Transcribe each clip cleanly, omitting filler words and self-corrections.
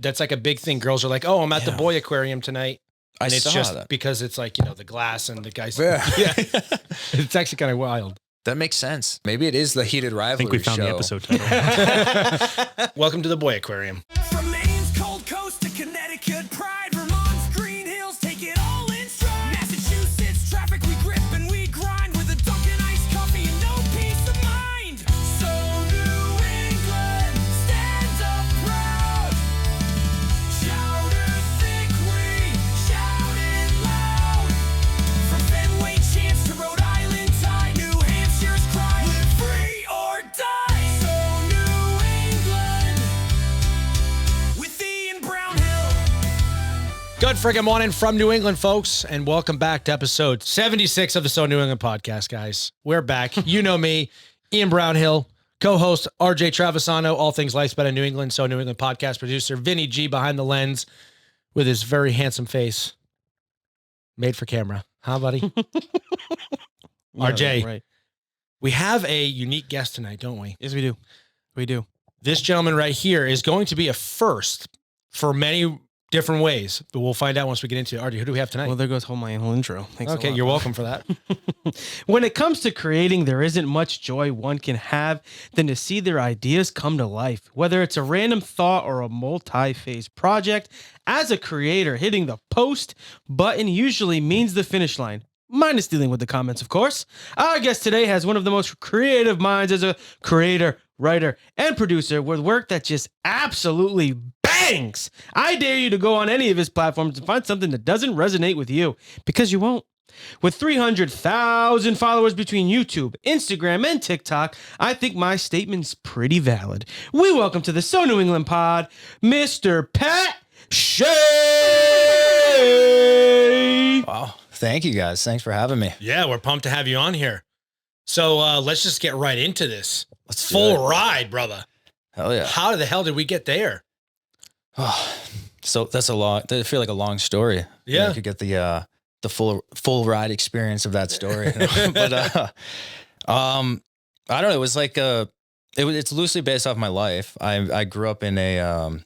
That's like a big thing. Girls are like, oh, I'm at the Boy Aquarium tonight. And it's just that. because it's like, the glass and the guys. Yeah. It's actually kind of wild. That makes sense. Maybe it is the heated rivalry. I think we found show. the episode title. Welcome to the Boy Aquarium. From Maine's cold coast to Connecticut pride, Vermont's green hills take it all in stride. Massachusetts traffic we grip and we grind with a Dunkin' iced coffee and no peace of mind. So New England stands up proud. Chowder think we shout it loud. From Fenway Chance to Rhode Island Tide, New Hampshire's cry, live free or die. So New England with Ian Brownhill. Good friggin' morning from New England, folks, and welcome back to episode 76 of the So New England podcast, guys. We're back. You know me, Ian Brownhill, co-host RJ Travisano, all things lifespan in New England, So New England podcast producer, Vinny G behind the lens with his very handsome face. Made for camera. Huh, buddy? RJ. Right. We have a unique guest tonight, don't we? Yes, we do. We do. This gentleman right here is going to be a first for many different ways, but we'll find out once we get into it. RJ, who do we have tonight? Well, there goes my whole intro. Thanks Okay, a lot. you're welcome for that. When it comes to creating, there isn't much joy one can have than to see their ideas come to life. Whether it's a random thought or a multi-phase project, as a creator, hitting the post button usually means the finish line. Minus dealing with the comments, of course. Our guest today has one of the most creative minds as a creator, writer, and producer with work that just absolutely bangs. I dare you to go on any of his platforms and find something that doesn't resonate with you, because you won't. With 300,000 followers between YouTube, Instagram, and TikTok, I think my statement's pretty valid. We welcome to the So New England pod, Mr. Pat Shea. Wow. Thank you guys. Thanks for having me. Yeah, we're pumped to have you on here. So let's just get right into this. Let's do Full it. ride, brother. Hell yeah. How the hell did we get there? Oh, so that's a lot. I feel like a long story. Yeah. I could get the full ride experience of that story. But I don't know. It was like it's loosely based off my life. I grew up in a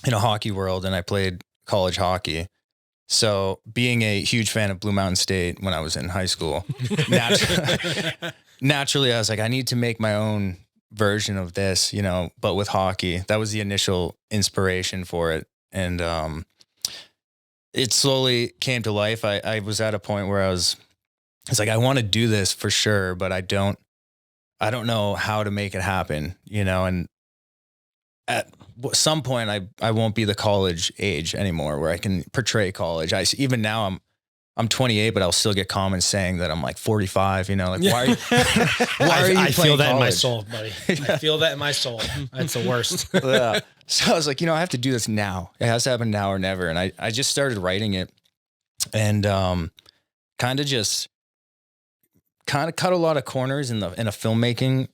hockey world, and I played college hockey. So being a huge fan of Blue Mountain State when I was in high school, naturally I was like, I need to make my own version of this, but with hockey. That was the initial inspiration for it. And it slowly came to life. I was at a point where it's like, I want to do this for sure, but I don't know how to make it happen, and at some point I won't be the college age anymore where I can portray college. Even now I'm 28, but I'll still get comments saying that I'm like 45, why are you I feel that college? in my soul, buddy. I feel that in my soul. That's the worst. Yeah. So I was like, I have to do this now. It has to happen now or never. And I just started writing it, and kind of cut a lot of corners in a filmmaking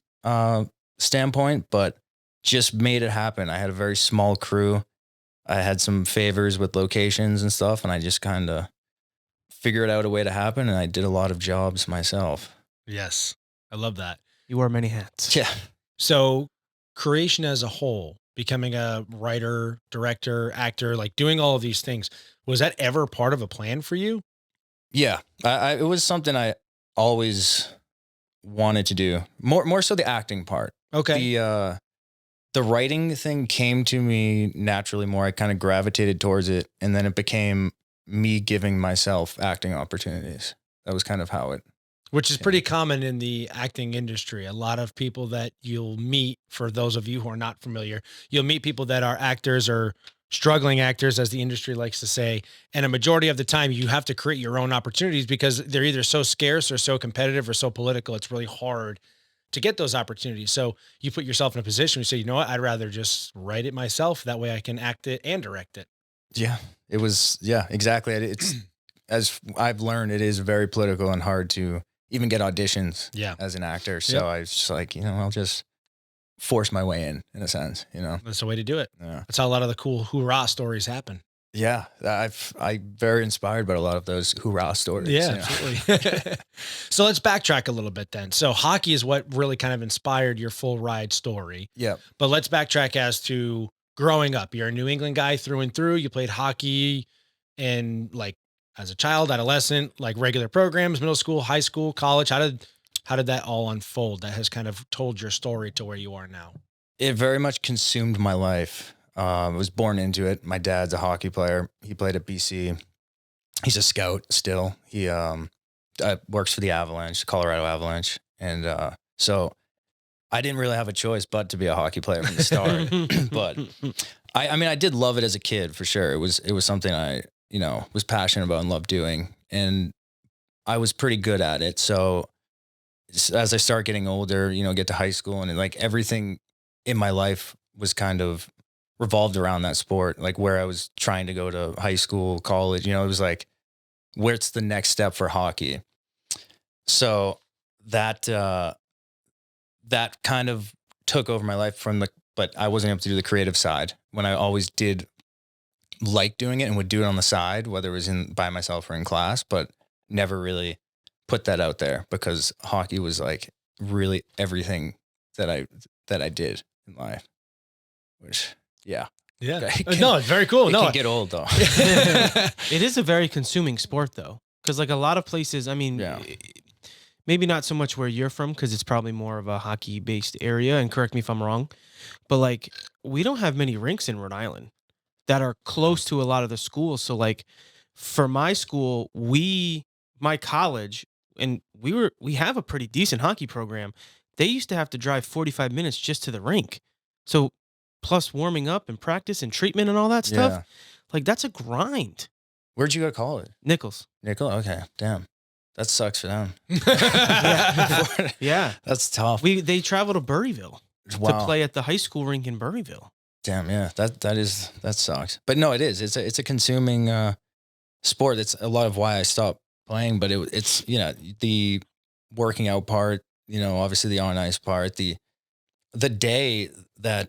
standpoint, but just made it happen. I had a very small crew. I had some favors with locations and stuff, and I just kind of figured out a way to happen, and I did a lot of jobs myself. Yes. I love that. You wear many hats. Yeah. So creation as a whole, becoming a writer, director, actor, like doing all of these things, was that ever part of a plan for you? Yeah. It was something I always wanted to do. More so the acting part. Okay. The writing thing came to me naturally more. I kind of gravitated towards it, and then it became me giving myself acting opportunities. That was kind of how it. Which is pretty common in the acting industry. A lot of people that you'll meet, for those of you who are not familiar, you'll meet people that are actors or struggling actors, as the industry likes to say. And a majority of the time you have to create your own opportunities because they're either so scarce or so competitive or so political. It's really hard to get those opportunities. So you put yourself in a position where you say, you know what, I'd rather just write it myself. That way I can act it and direct it. Yeah, it was. Yeah, exactly. It's, as I've learned, it is very political and hard to even get auditions as an actor. So I was just like, I'll just force my way in a sense, That's the way to do it. Yeah. That's how a lot of the cool hoorah stories happen. Yeah. I'm very inspired by a lot of those hoorah stories. Yeah, absolutely. So let's backtrack a little bit then. So hockey is what really kind of inspired your full ride story. Yeah. But let's backtrack as to growing up, you're a New England guy through and through. You played hockey and like as a child, adolescent, like regular programs, middle school, high school, college. How did that all unfold? That has kind of told your story to where you are now. It very much consumed my life. I was born into it. My dad's a hockey player. He played at BC. He's a scout still. He works for the Avalanche, Colorado Avalanche. And so I didn't really have a choice but to be a hockey player from the start. But I mean, I did love it as a kid for sure. It was something I, was passionate about and loved doing. And I was pretty good at it. So as I start getting older, get to high school and like everything in my life was kind of revolved around that sport. Like where I was trying to go to high school, college, it was like, where's the next step for hockey? So that kind of took over my life but I wasn't able to do the creative side when I always did like doing it and would do it on the side, whether it was by myself or in class, but never really put that out there because hockey was like really everything that I did in life, which, yeah. Yeah. No, it's very cool. It No, can get old though. It is a very consuming sport though. Cause like a lot of places, I mean, Yeah. maybe not so much where you're from, cause it's probably more of a hockey based area, and correct me if I'm wrong, but like we don't have many rinks in Rhode Island that are close to a lot of the schools. So like for my school, my college, and we have a pretty decent hockey program. They used to have to drive 45 minutes just to the rink. So plus warming up and practice and treatment and all that stuff. Yeah. Like that's a grind. Where'd you go to college? Nichols. Nickel? Okay. Damn. That sucks for them. Yeah. That's tough. They travel to Burryville to Wow. play at the high school rink in Burryville. Damn, yeah. That sucks. But no, it is. It's a consuming sport. That's a lot of why I stopped playing, but it's the working out part, obviously the on ice part, the day that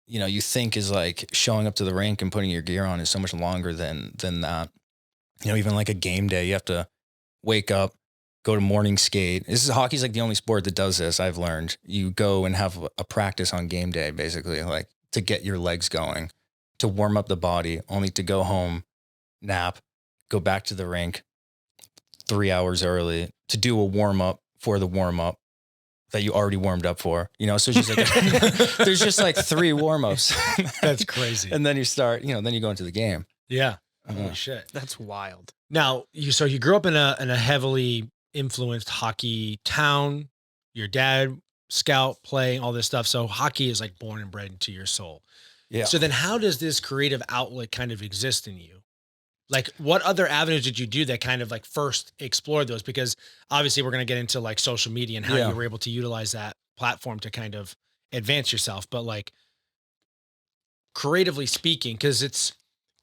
you think is like showing up to the rink and putting your gear on is so much longer than that. Even like a game day, you have to wake up, go to morning skate. Hockey's like the only sport that does this. I've learned you go and have a practice on game day, basically, like to get your legs going, to warm up the body, only to go home, nap, go back to the rink 3 hours early to do a warm up for the warm up that you already warmed up for, so it's just like, there's just like 3 warm ups. That's crazy. And then you start, then you go into the game. Yeah. Holy shit. That's wild. Now, you grew up in a heavily influenced hockey town. Your dad, scout, playing, all this stuff. So hockey is like born and bred into your soul. Yeah. So then how does this creative outlet kind of exist in you? Like what other avenues did you do that kind of like first explored those? Because obviously we're going to get into like social media and how Yeah. you were able to utilize that platform to kind of advance yourself. But like creatively speaking, because it's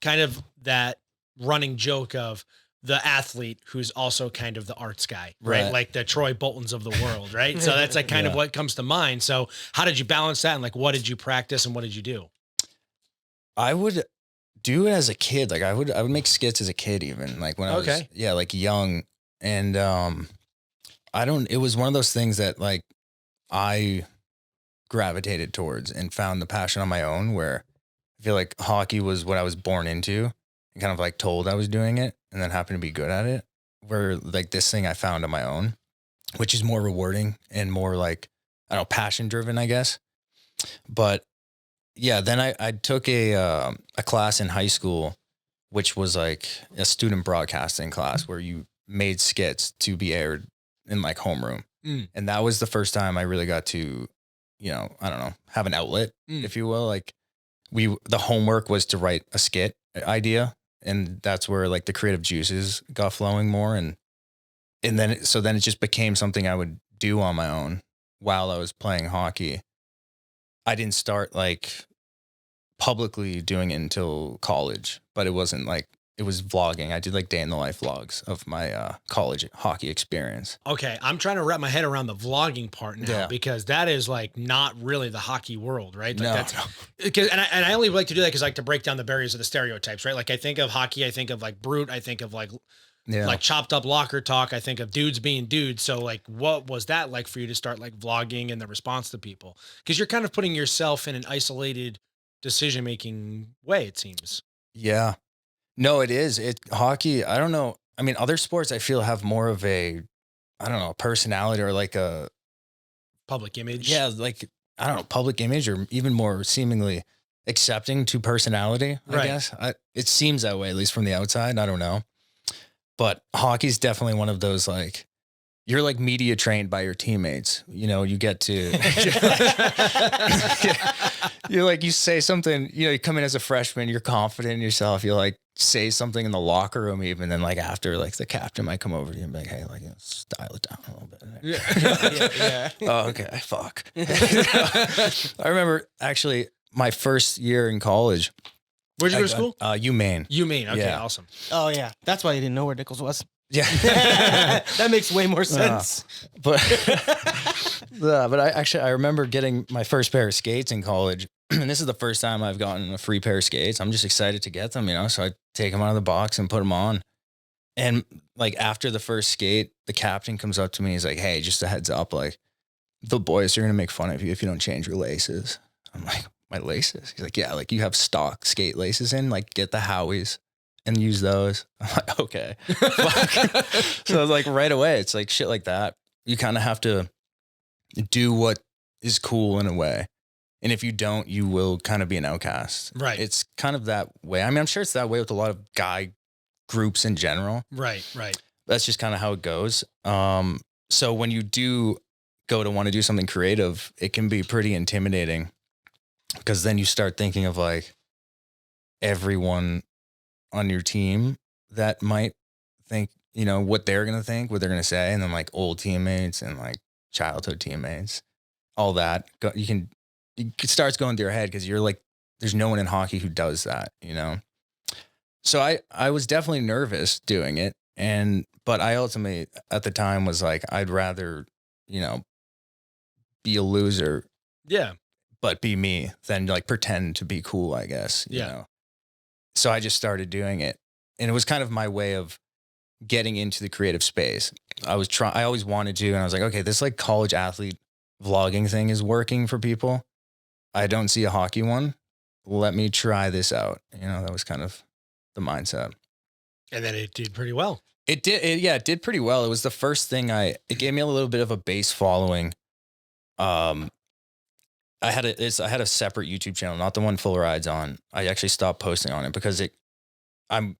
kind of that running joke of the athlete who's also kind of the arts guy, right? Right. Like the Troy Boltons of the world, right? So that's like kind of Yeah. what comes to mind. So how did you balance that? And like, what did you practice and what did you do? I would do it as a kid. Like I would make skits as a kid, even like when I was, Okay. like young. And, it was one of those things that like I gravitated towards and found the passion on my own, where I feel like hockey was what I was born into and kind of like told I was doing it and then happened to be good at it, where like this thing I found on my own, which is more rewarding and more like, I don't know, passion driven, I guess. But yeah, then I took a class in high school, which was like a student broadcasting class where you made skits to be aired in like homeroom. Mm. And that was the first time I really got to, I don't know, have an outlet, if you will. Like the homework was to write a skit idea. And that's where like the creative juices got flowing more. And then it just became something I would do on my own while I was playing hockey. I didn't start like publicly doing it until college, but it wasn't like, it was vlogging. I did like day in the life vlogs of my college hockey experience. Okay. I'm trying to wrap my head around the vlogging part now Yeah. because that is like not really the hockey world, right? Like No, that's, no. Because, and I only like to do that because I like to break down the barriers of the stereotypes, right? Like I think of hockey, I think of like brute, I think of like Yeah. like chopped up locker talk. I think of dudes being dudes. So like, what was that like for you to start like vlogging and the response to people? Because you're kind of putting yourself in an isolated decision-making way, it seems. Yeah. No, it is. Hockey, I don't know. I mean, other sports I feel have more of a, I don't know, personality or like a, Public image. yeah, like, I don't know, public image or even more seemingly accepting to personality, I Right. guess. It seems that way, at least from the outside. I don't know. But hockey's definitely one of those, like, you're like media trained by your teammates. You know, you get to, you're like, you say something, you know, you come in as a freshman, you're confident in yourself. You like say something in the locker room, even then, like after, like the captain might come over to you and be like, hey, like, you know, style it down a little bit. Yeah. Oh, okay. Fuck. I remember actually my first year in college. Where'd you go to school? UMaine. UMaine. Okay, Yeah. Awesome. Oh yeah, that's why you didn't know where Nichols was. Yeah. That makes way more sense. But I remember getting my first pair of skates in college, and this is the first time I've gotten a free pair of skates. I'm just excited to get them, you know. So I take them out of the box and put them on. And like after the first skate, the captain comes up to me. He's like, "Hey, just a heads up, like the boys are gonna make fun of you if you don't change your laces." I'm like, "My laces?" He's like, "Yeah, like you have stock skate laces in. Like get the Howies and use those." I'm like, "Okay." Fuck. So like right away, it's like shit like that. You kind of have to do what is cool in a way. And if you don't, you will kind of be an outcast. Right. It's kind of that way. I mean, I'm sure it's that way with a lot of guy groups in general. Right. That's just kind of how it goes. So when you do go to want to do something creative, it can be pretty intimidating because then you start thinking of like everyone on your team that might think, you know, what they're going to think, what they're going to say. And then like old teammates and like childhood teammates, all that. It starts going through your head because you're like, there's no one in hockey who does that, you know? So I was definitely nervous doing it. But I ultimately at the time was like, I'd rather, you know, be a loser, Yeah. but be me than like pretend to be cool, I guess, you Yeah. know? So I just started doing it. And it was kind of my way of getting into the creative space. I always wanted to, and I was like, okay, this like college athlete vlogging thing is working for people. I don't see a hockey one. Let me try this out. You know, that was kind of the mindset. And then it did pretty well. It did pretty well. It was the first thing it gave me a little bit of a base following. I had a separate YouTube channel, not the one Full Ride's on. I actually stopped posting on it because I'm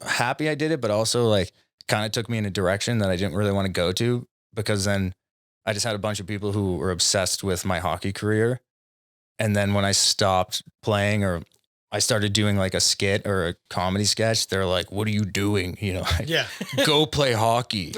happy I did it, but also like kind of took me in a direction that I didn't really want to go to, because then I just had a bunch of people who were obsessed with my hockey career. And then when I stopped playing or I started doing like a skit or a comedy sketch, they're like, "What are you doing?" You know, like, Yeah. "Go play hockey."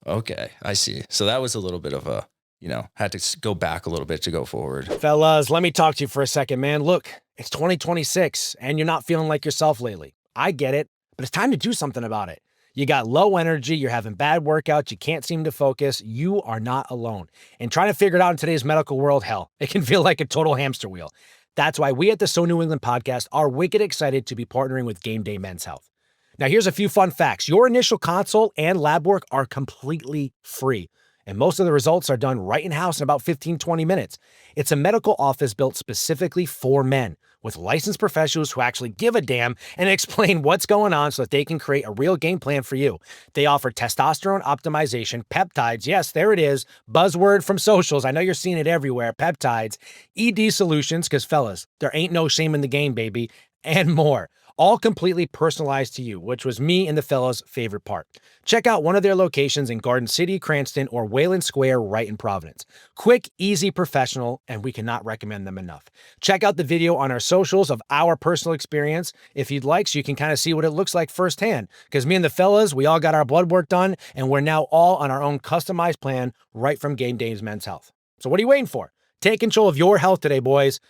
Okay, I see. So that was a little bit of a, you know, had to go back a little bit to go forward. Fellas, let me talk to you for a second, man. Look, it's 2026 and you're not feeling like yourself lately. I get it, but it's time to do something about it. You got low energy, you're having bad workouts, you can't seem to focus. You are not alone. And trying to figure it out in today's medical world, hell, it can feel like a total hamster wheel. That's why we at the So New England podcast are wicked excited to be partnering with Game Day Men's Health. Now, here's a few fun facts. Your initial consult and lab work are completely free. And most of the results are done right in-house in about 15, 20 minutes. It's a medical office built specifically for men, with licensed professionals who actually give a damn and explain what's going on so that they can create a real game plan for you. They offer testosterone optimization, peptides, yes, there it is, buzzword from socials, I know you're seeing it everywhere, peptides, ED solutions, because fellas, there ain't no shame in the game, baby, and more. All completely personalized to you, which was me and the fellas' favorite part. Check out one of their locations in Garden City, Cranston, or Wayland Square right in Providence. Quick, easy, professional, and we cannot recommend them enough. Check out the video on our socials of our personal experience if you'd like, so you can kind of see what it looks like firsthand. Because me and the fellas, we all got our blood work done, and we're now all on our own customized plan right from Game Day's Men's Health. So what are you waiting for? Take control of your health today, boys.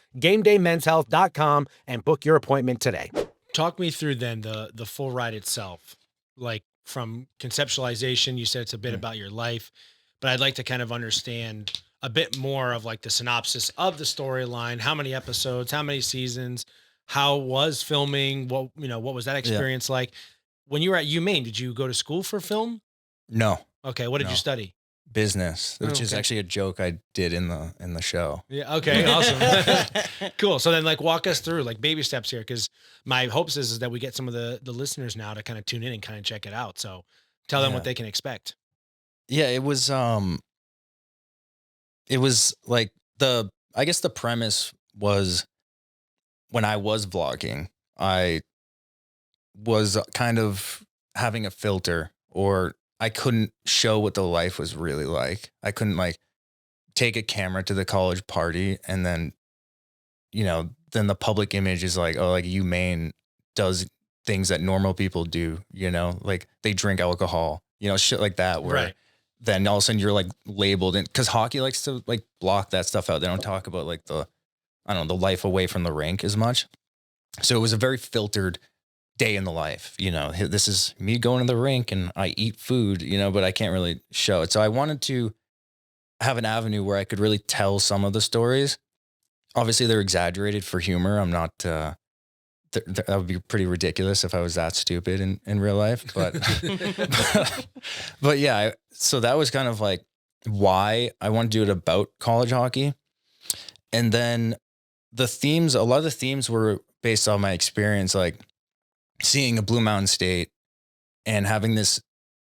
GameDayMen'sHealth.com and book your appointment today. Talk me through then the full ride itself, like from conceptualization. You said it's a bit about your life, but I'd like to kind of understand a bit more of like the synopsis of the storyline. How many episodes, how many seasons, how was filming? What was that experience like? When you were at UMaine, did you go to school for film? No, Okay. What did No. you study? business, which is Okay. actually a joke I did in the show. Yeah. Okay. Awesome. Cool. So then, like, walk us through like baby steps here, because my hopes is that we get some of the listeners now to kind of tune in and kind of check it out. So tell them Yeah. what they can expect. Yeah, it was like I guess the premise was when I was vlogging, I was kind of having a filter, or I couldn't show what the life was really like. I couldn't like take a camera to the college party and then, then the public image is like, oh, like UMaine does things that normal people do, like they drink alcohol, shit like that, where Right. then all of a sudden you're like labeled, and because hockey likes to like block that stuff out. They don't talk about like the life away from the rink as much. So it was a very filtered day in the life. This is me going to the rink and I eat food, but I can't really show it. So I wanted to have an avenue where I could really tell some of the stories. Obviously they're exaggerated for humor. I'm not, that would be pretty ridiculous if I was that stupid in real life, but, but yeah, so that was kind of like why I wanted to do it about college hockey. And then a lot of the themes were based on my experience, like seeing a Blue Mountain State and having this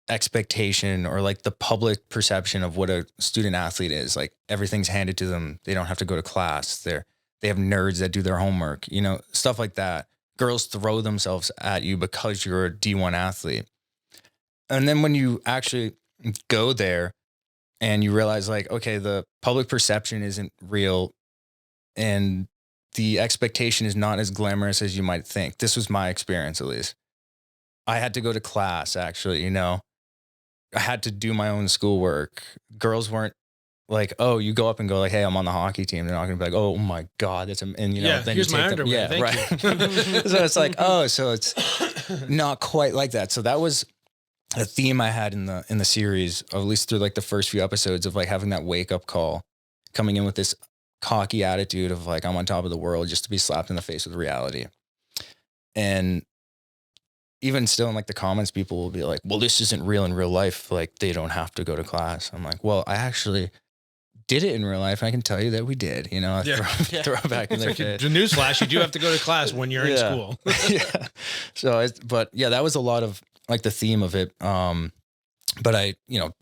expectation, or like the public perception of what a student athlete is. Like everything's handed to them. They don't have to go to class. They have nerds that do their homework, stuff like that. Girls throw themselves at you because you're a D1 athlete. And then when you actually go there and you realize like, okay, the public perception isn't real and the expectation is not as glamorous as you might think. This was my experience, at least. I had to go to class, actually, I had to do my own schoolwork. Girls weren't like, oh, you go up and go like, hey, I'm on the hockey team. They're not going to be like, oh my God, that's then here's you my take them. underwear. Yeah, Thank right. you. So it's like, oh, so it's not quite like that. So that was a theme I had in the series, at least through like the first few episodes, of like having that wake up call, coming in with this cocky attitude of like, I'm on top of the world, just to be slapped in the face with reality. And even still in like the comments, people will be like, well, this isn't real in real life. Like they don't have to go to class. I'm like, well, I actually did it in real life. I can tell you that we did, throw back in their face. The newsflash, you do have to go to class when you're in school. Yeah. So, but yeah, that was a lot of like the theme of it. But I,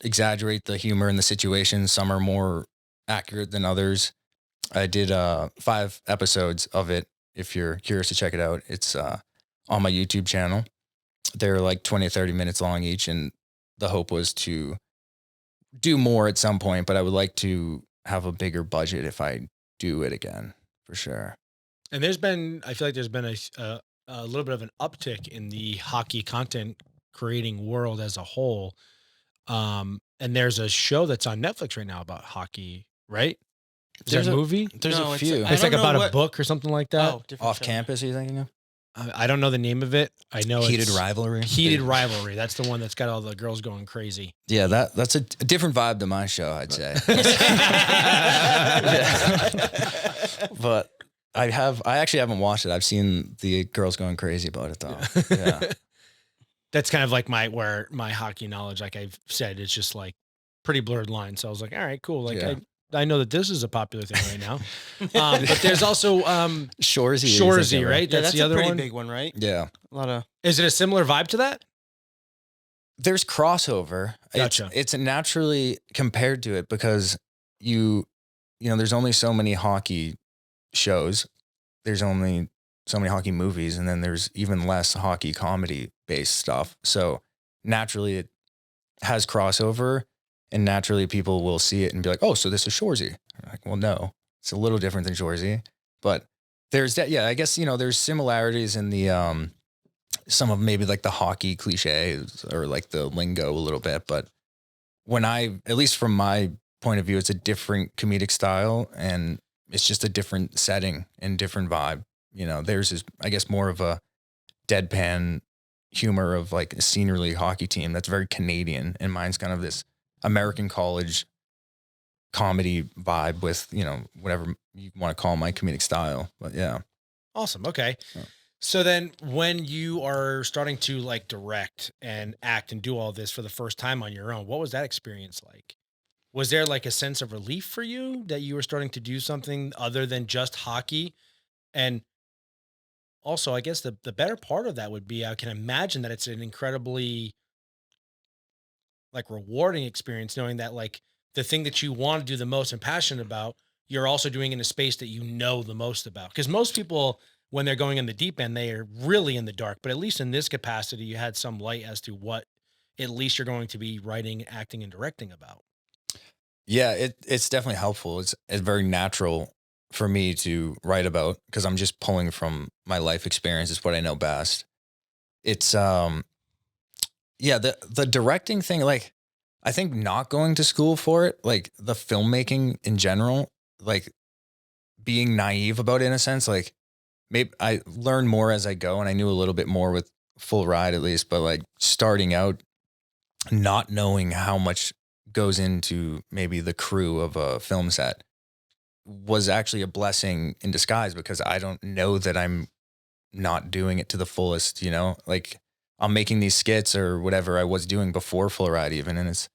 exaggerate the humor in the situations. Some are more accurate than others. I did 5 episodes of it. If you're curious to check it out, it's on my YouTube channel. They're like 20 or 30 minutes long each. And the hope was to do more at some point, but I would like to have a bigger budget if I do it again, for sure. And I feel like there's been a little bit of an uptick in the hockey content creating world as a whole. And there's a show that's on Netflix right now about hockey, right? Is there a movie? There's No, a it's few. I It's like don't know about a what- book or something like that. Oh, different Off show. campus, are you thinking of? I don't know the name of it. I know Heated it's Rivalry. Heated Rivalry. That's the one that's got all the girls going crazy. Yeah, that's a different vibe than my show, I'd say. But I actually haven't watched it. I've seen the girls going crazy about it though. Yeah. That's kind of like my hockey knowledge, like I've said, it's just like pretty blurred lines. So I was like, all right, cool. Like Yeah. I know that this is a popular thing right now. But there's also Shorzy, right? Yeah, That's the a other pretty one. big one, right? Yeah. A lot of Is it a similar vibe to that? There's crossover. Gotcha. It's naturally compared to it because there's only so many hockey shows. There's only so many hockey movies, and then there's even less hockey comedy based stuff. So naturally it has crossover, and naturally people will see it and be like, oh, so this is Shorzy. Like, well, no, it's a little different than Shorzy, but there's that. Yeah, I guess, there's similarities in the, some of maybe like the hockey cliches or like the lingo a little bit. But at least from my point of view, it's a different comedic style and it's just a different setting and different vibe. Theirs is, I guess, more of a deadpan humor of like a senior league hockey team that's very Canadian, and mine's kind of this American college comedy vibe with, whatever you want to call my comedic style. But yeah. Awesome. Okay. Yeah. So then when you are starting to like direct and act and do all this for the first time on your own, what was that experience like? Was there like a sense of relief for you that you were starting to do something other than just hockey? And also, I guess the better part of that would be I can imagine that it's an incredibly like rewarding experience knowing that like the thing that you want to do the most and passionate about, you're also doing in a space that you know the most about. Because most people, when they're going in the deep end, they are really in the dark. But at least in this capacity, you had some light as to what at least you're going to be writing, acting, and directing about. Yeah, it's definitely helpful. It's very natural for me to write about because I'm just pulling from my life experience. It's what I know best. It's yeah, the directing thing, like I think not going to school for it, like the filmmaking in general, like being naive about it in a sense, like maybe I learned more as I go and I knew a little bit more with Full Ride at least, but like starting out not knowing how much goes into maybe the crew of a film set was actually a blessing in disguise because I don't know that I'm not doing it to the fullest, you know? Like I'm making these skits or whatever I was doing before Full Ride even and it's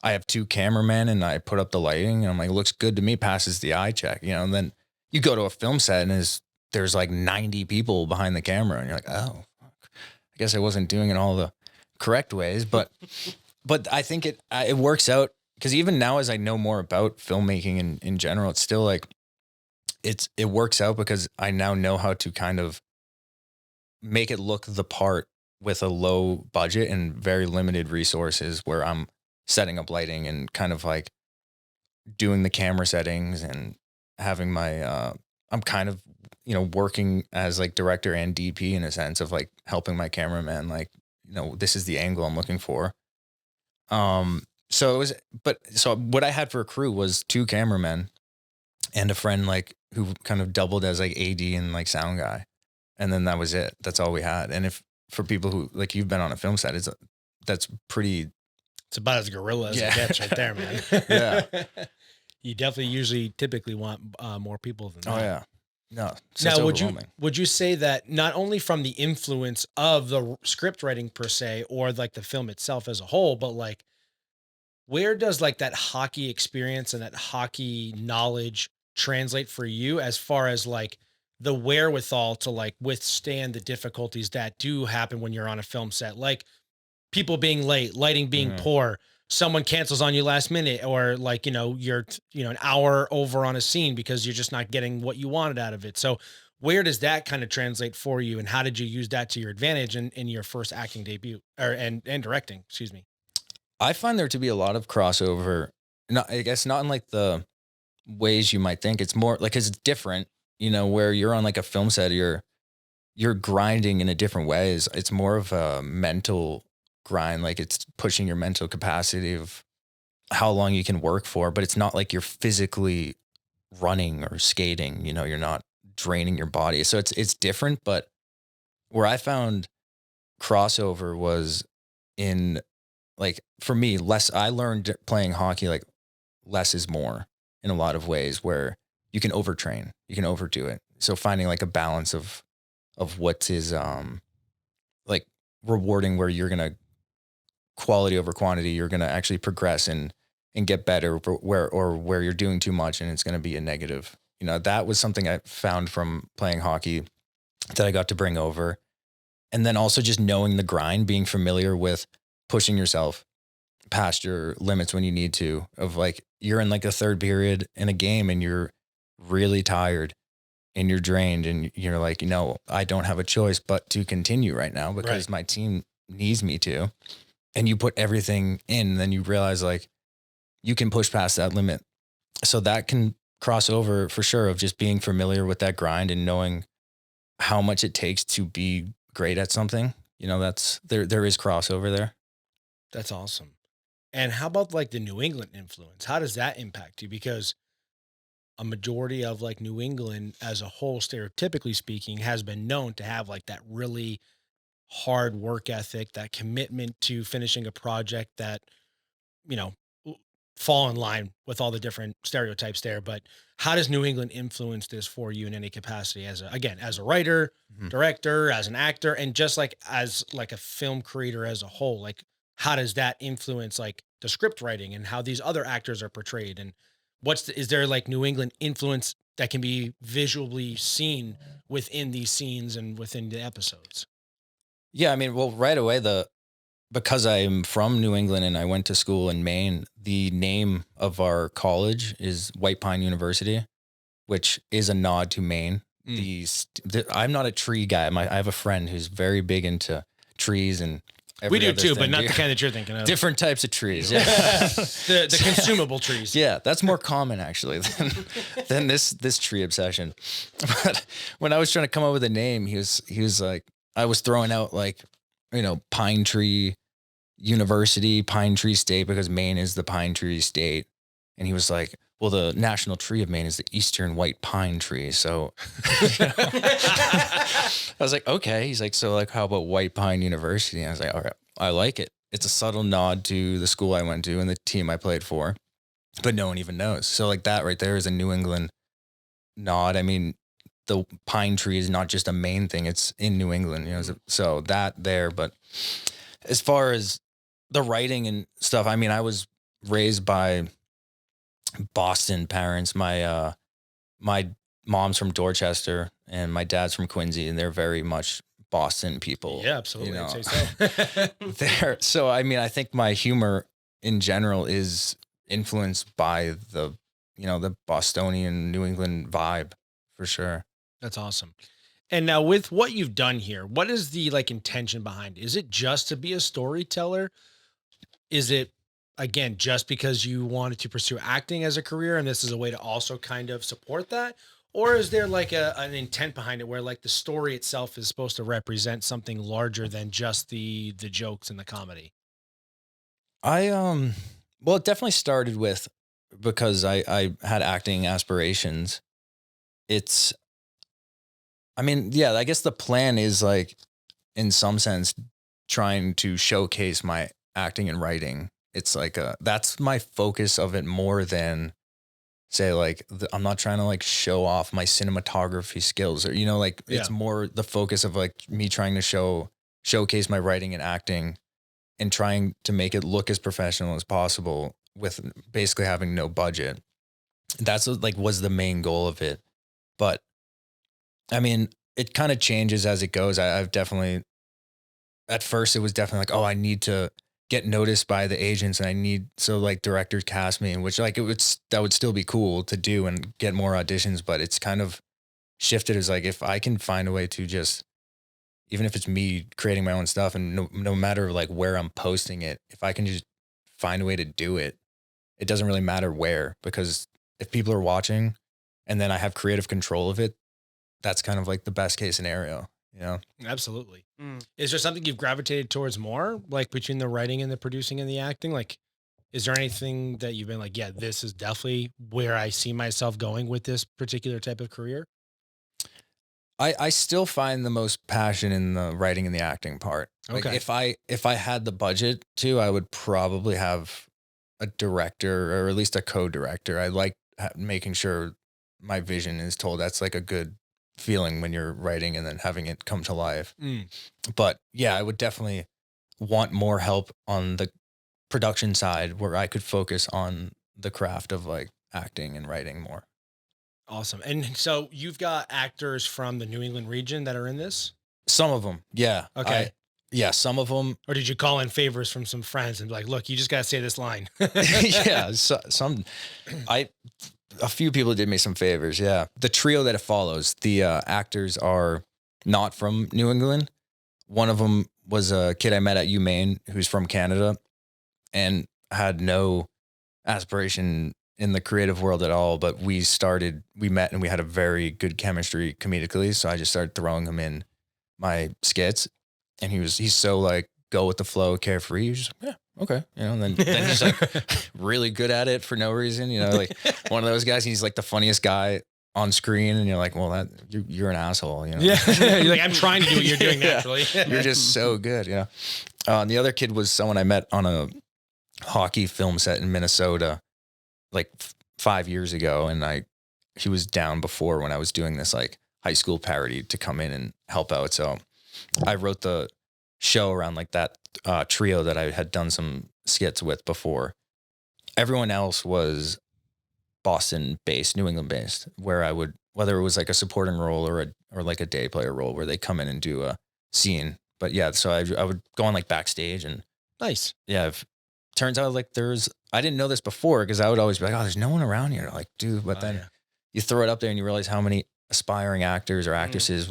I have two cameramen and I put up the lighting and I'm like, looks good to me, passes the eye check, you know, and then you go to a film set and there's like 90 people behind the camera and you're like, oh, fuck. I guess I wasn't doing it all the correct ways, but I think it works out because even now as I know more about filmmaking in general, it's still like it works out because I now know how to kind of make it look the part with a low budget and very limited resources where I'm setting up lighting and kind of like doing the camera settings and having my I'm kind of you know working as like director and DP in a sense of like helping my cameraman like you know this is the angle I'm looking for. So it was, but so what I had for a crew was two cameramen and a friend like who kind of doubled as like AD and like sound guy. And then that was it. That's all we had. And if for people who like you've been on a film set, that's pretty. It's about as gorilla as it gets right there, man. Yeah. You definitely usually typically want more people than that. Oh yeah. No. It's Now, overwhelming. would you say that not only from the influence of the script writing per se, or like the film itself as a whole, but like where does like that hockey experience and that hockey knowledge translate for you as far as like the wherewithal to like withstand the difficulties that do happen when you're on a film set, like people being late, lighting being Mhm. poor, someone cancels on you last minute, or like, you're, an hour over on a scene because you're just not getting what you wanted out of it. So where does that kind of translate for you? And how did you use that to your advantage in your first acting debut and directing, excuse me? I find there to be a lot of crossover. Not, I guess not in like the ways you might think. It's more like it's different, you know, where you're on like a film set, you're grinding in a different way. It's more of a mental grind. Like it's pushing your mental capacity of how long you can work for, but it's not like you're physically running or skating, you know, you're not draining your body. So it's different, but where I found crossover was in like for me, less I learned playing hockey like less is more in a lot of ways where you can overtrain, you can overdo it. So finding like a balance of what is like rewarding where you're gonna quality over quantity, you're gonna actually progress and get better where you're doing too much and it's gonna be a negative. You know, that was something I found from playing hockey that I got to bring over. And then also just knowing the grind, being familiar with pushing yourself past your limits when you need to, of like you're in like a third period in a game and you're really tired and you're drained and you're like, I don't have a choice but to continue right now because Right. my team needs me to. And you put everything in, and then you realize like you can push past that limit. So that can cross over for sure of just being familiar with that grind and knowing how much it takes to be great at something. You know, that's there is crossover there. That's awesome. And how about like the New England influence? How does that impact you? Because a majority of like New England as a whole, stereotypically speaking, has been known to have like that really hard work ethic, that commitment to finishing a project that, you know, w- fall in line with all the different stereotypes there. But how does New England influence this for you in any capacity as a writer, Mhm. director, as an actor, and just like as like a film creator as a whole? Like, how does that influence like the script writing and how these other actors are portrayed, and is there like New England influence that can be visually seen within these scenes and within the episodes? Yeah, I mean, well, right away, because I'm from New England and I went to school in Maine, the name of our college is White Pine University, which is a nod to Maine. I'm not a tree guy. I have a friend who's very big into trees and We do other too, thing. but not the kind that you're thinking of. Different types of trees. Yeah. the consumable trees. Yeah, that's more common actually than this tree obsession. But when I was trying to come up with a name, he was like, I was throwing out like, Pine Tree University, Pine Tree State, because Maine is the pine tree state. And he was like, well, the national tree of Maine is the eastern white pine tree. So I was like, okay. He's like, so like, how about White Pine University? And I was like, all right, I like it. It's a subtle nod to the school I went to and the team I played for, but no one even knows. So like that right there is a New England nod. I mean, the pine tree is not just a Maine thing. It's in New England, so that there. But as far as the writing and stuff, I mean, I was raised by Boston parents. My mom's from Dorchester and my dad's from Quincy, and they're very much Boston people. Yeah, absolutely. I'd say so. So I mean, I think my humor in general is influenced by the Bostonian New England vibe for sure. That's awesome. And now with what you've done here, what is the like intention behind it? Is it just to be a storyteller? Is it, again, just because you wanted to pursue acting as a career and this is a way to also kind of support that? Or is there like an intent behind it where like the story itself is supposed to represent something larger than just the jokes and the comedy? Well, it definitely started with, because I had acting aspirations. I guess the plan is like, in some sense, trying to showcase my acting and writing. It's like that's my focus of it more than say like, I'm not trying to like show off my cinematography skills or, it's more the focus of like me trying to showcase my writing and acting and trying to make it look as professional as possible with basically having no budget. That's like was the main goal of it. But I mean, it kind of changes as it goes. I've definitely, at first it was definitely like, oh, I need to get noticed by the agents and so like directors cast me, which like that would still be cool to do and get more auditions. But it's kind of shifted as like, if I can find a way to just, even if it's me creating my own stuff and no matter like where I'm posting it, if I can just find a way to do it, it doesn't really matter where, because if people are watching and then I have creative control of it, that's kind of like the best case scenario, Absolutely. Is there something you've gravitated towards more, like between the writing and the producing and the acting? Like, is there anything that you've been like, yeah, this is definitely where I see myself going with this particular type of career? I still find the most passion in the writing and the acting part. Like Okay. if I had the budget to, I would probably have a director or at least a co-director. I like making sure my vision is told. That's like a good feeling when you're writing and then having it come to life. But yeah, I would definitely want more help on the production side where I could focus on the craft of like acting and writing more. Awesome. And so you've got actors from the New England region that are in this? Some of them. Yeah. Okay. Some of them. Or did you call in favors from some friends and be like, look, you just got to say this line? Yeah. A few people did me some favors. Yeah. The trio that it follows, the actors are not from New England. One of them was a kid I met at UMaine who's from Canada and had no aspiration in the creative world at all. But we met and we had a very good chemistry comedically. So I just started throwing him in my skits and he's so like go with the flow, carefree. He's just like, yeah, okay. And then he's like really good at it for no reason, like one of those guys, he's like the funniest guy on screen. And you're like, well, you're an asshole, Yeah. You're like, I'm trying to do what you're doing naturally. You're just so good, And the other kid was someone I met on a hockey film set in Minnesota, like 5 years ago. And he was down before when I was doing this like high school parody to come in and help out. So I wrote the show around like that trio that I had done some skits with before. Everyone else was Boston based, New England based, where I would, whether it was like a supporting role or like a day player role where they come in and do a scene. But yeah, so I would go on like backstage and Nice. yeah, turns out like I didn't know this before because I would always be like, oh, there's no one around here. Like, dude, but then you throw it up there and you realize how many aspiring actors or actresses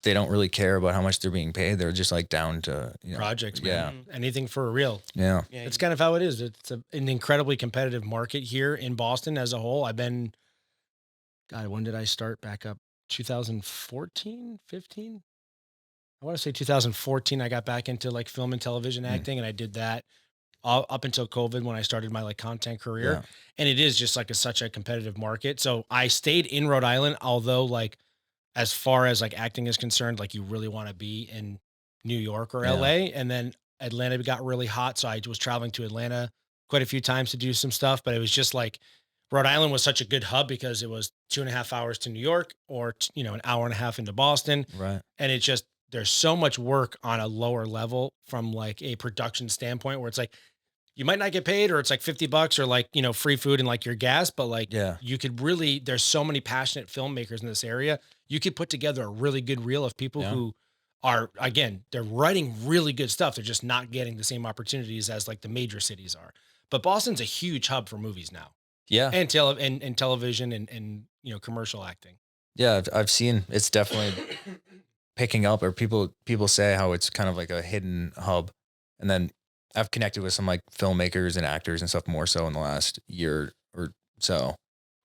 they don't really care about how much they're being paid. They're just like down to, Projects, yeah. man. Anything for a real. Yeah. It's kind of how it is. It's an incredibly competitive market here in Boston as a whole. God, when did I start back up? 2014, 15? I want to say 2014. I got back into like film and television acting, and I did that up until COVID when I started my like content career. Yeah. And it is just like such a competitive market. So I stayed in Rhode Island, although like as far as like acting is concerned, like you really want to be in New York or LA. And then Atlanta got really hot. So I was traveling to Atlanta quite a few times to do some stuff, but it was just like Rhode Island was such a good hub because it was 2.5 hours to New York or, an hour and a half into Boston. Right. And it just, there's so much work on a lower level from like a production standpoint where it's like, you might not get paid or it's like $50 or like, free food and like your gas, but like you could really, there's so many passionate filmmakers in this area. You could put together a really good reel of people who are, again, they're writing really good stuff. They're just not getting the same opportunities as like the major cities are. But Boston's a huge hub for movies now. Yeah. And and television and commercial acting. Yeah. I've seen it's definitely picking up, or people say how it's kind of like a hidden hub. And then I've connected with some like filmmakers and actors and stuff more so in the last year or so,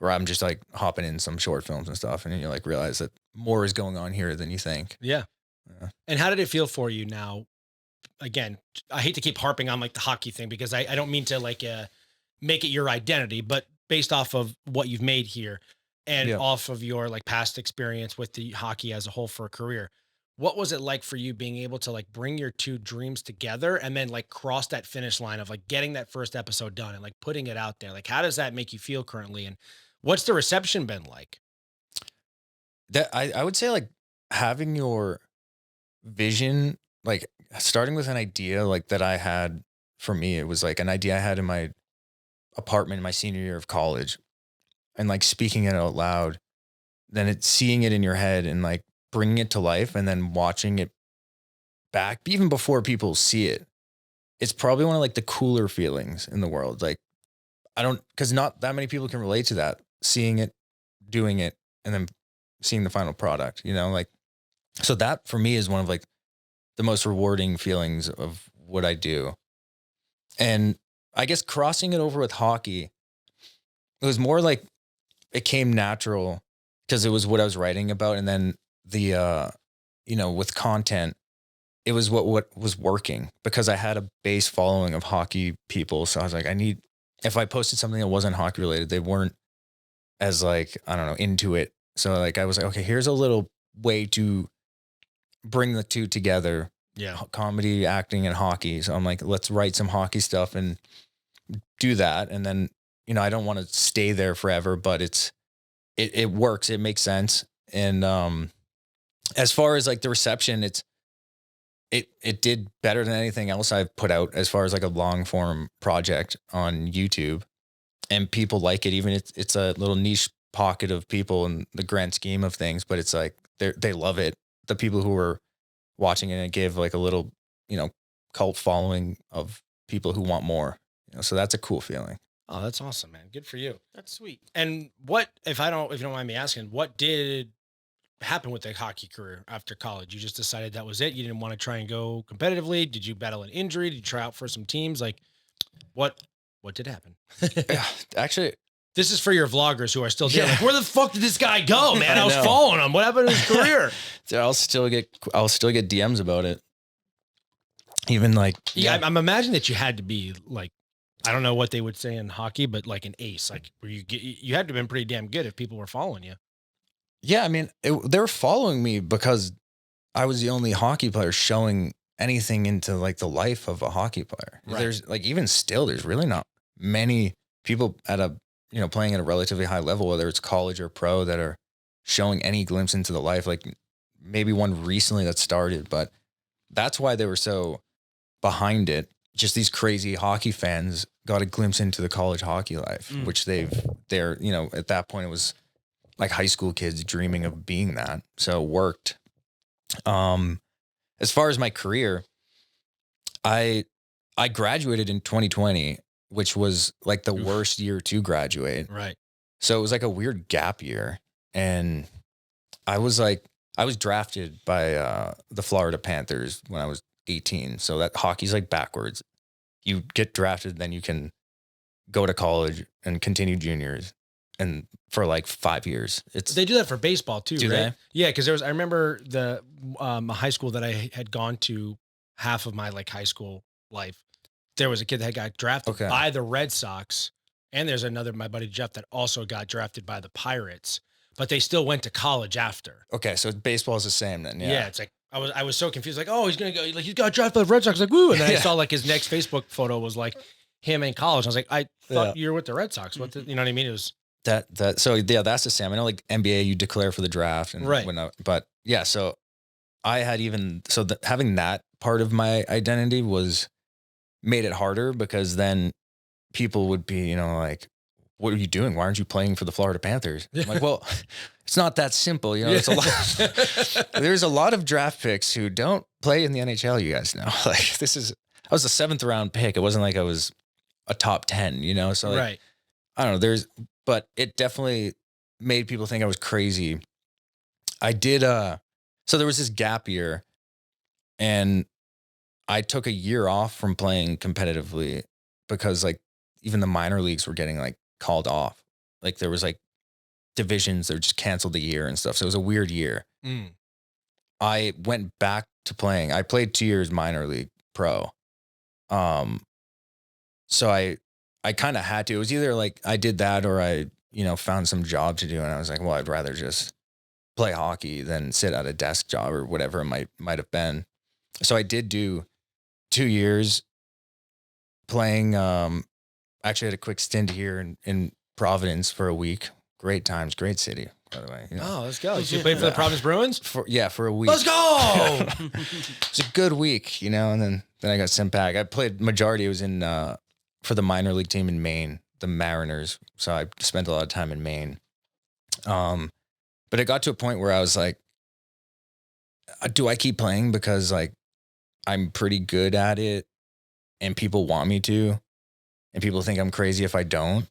where I'm just like hopping in some short films and stuff. And you like realize that more is going on here than you think. Yeah. And how did it feel for you now? Again, I hate to keep harping on like the hockey thing because I don't mean to like make it your identity, but based off of what you've made here and off of your like past experience with the hockey as a whole for a career, what was it like for you being able to like bring your two dreams together and then like cross that finish line of like getting that first episode done and like putting it out there? Like, how does that make you feel currently? And what's the reception been like? That I would say like having your vision, like starting with an idea like that I had, for me, it was like an idea I had in my apartment in my senior year of college, and like speaking it out loud, then it's seeing it in your head and like bringing it to life and then watching it back even before people see it. It's probably one of like the cooler feelings in the world. Like because not that many people can relate to that, seeing it, doing it, and then seeing the final product, like, so that for me is one of like the most rewarding feelings of what I do. And I guess crossing it over with hockey, it was more like it came natural because it was what I was writing about. And then with content, it was what was working because I had a base following of hockey people. So I was like, if I posted something that wasn't hockey related, they weren't as like, I don't know, into it. So like, I was like, okay, here's a little way to bring the two together. Yeah. Comedy, acting, and hockey. So I'm like, let's write some hockey stuff and do that. And then, I don't want to stay there forever, but it works. It makes sense. And, as far as like the reception, it did better than anything else I've put out as far as like a long form project on YouTube, and people like it. Even it's a little niche pocket of people in the grand scheme of things, but it's like they love it. The people who were watching it, gave like a little, cult following of people who want more, so that's a cool feeling. Oh, that's awesome, man. Good for you. That's sweet. And what, if you don't mind me asking, what did happen with the hockey career after college? You just decided that was it? You didn't want to try and go competitively? Did you battle an injury? Did you try out for some teams? Like what did happen? Yeah, actually, this is for your vloggers who are still there. Like, where the fuck did this guy go, man? I was following him. What happened to his career? Dude, I'll still get DMs about it. Even like, I'm imagining that you had to be like, I don't know what they would say in hockey, but like an ace, like where you had to have been pretty damn good if people were following you. Yeah. I mean, they were following me because I was the only hockey player showing anything into like the life of a hockey player. Right. There's like, even still, there's really not many people at a, playing at a relatively high level, whether it's college or pro, that are showing any glimpse into the life. Like maybe one recently that started, but that's why they were so behind it. just these crazy hockey fans got a glimpse into the college hockey life, which they're, you know, at that point it was like high school kids dreaming of being that. So it worked. As far as my career, I graduated in 2020, which was like the worst year to graduate. Right. So it was like a weird gap year. And I was drafted by the Florida Panthers when I was 18. So that hockey's like backwards. You get drafted, then you can go to college and continue juniors, and for like 5 years. They do that for baseball too, Do right? they? Yeah, because I remember the high school that I had gone to half of my like high school life. There was a kid that got drafted by the Red Sox, and there's another, my buddy Jeff, that also got drafted by the Pirates, but they still went to college after. Okay, so baseball is the same then. Yeah, it's like I was so confused, like, oh, he's gonna go, like he's got drafted by the Red Sox, like woo, and then I saw like his next Facebook photo was like him in college. I was like, I thought you were with the Red Sox. What you know what I mean? It was so yeah, that's the same. I know like NBA, you declare for the draft and whatnot, but yeah, so I had having that part of my identity made it harder, because then people would be, you know, like, what are you doing? Why aren't you playing for the Florida Panthers? I'm like, well, it's not that simple. You know, it's a lot. There's a lot of draft picks who don't play in the NHL. You guys know, like I was a 7th round pick. It wasn't like I was a top 10, you know? So like, I don't know, but it definitely made people think I was crazy. I did, so there was this gap year, and I took a year off from playing competitively because like even the minor leagues were getting like called off. Like there was like divisions that were just canceled the year and stuff. So it was a weird year. I went back to playing. I played 2 years minor league pro. So I kind of had to. It was either like I did that or I, you know, found some job to do, and I was like, well, I'd rather just play hockey than sit at a desk job or whatever it might have been. So I did do 2 years playing. Actually had a quick stint here in Providence for a week. Great times, great city, by the way. You know. Oh, let's go. You played for the Providence Bruins? For a week. Let's go. It's a good week, you know, and then I got sent back. I played majority. It was in for the minor league team in Maine, the Mariners. So I spent a lot of time in Maine. But it got to a point where I was like, do I keep playing because like I'm pretty good at it and people want me to, and people think I'm crazy if I don't?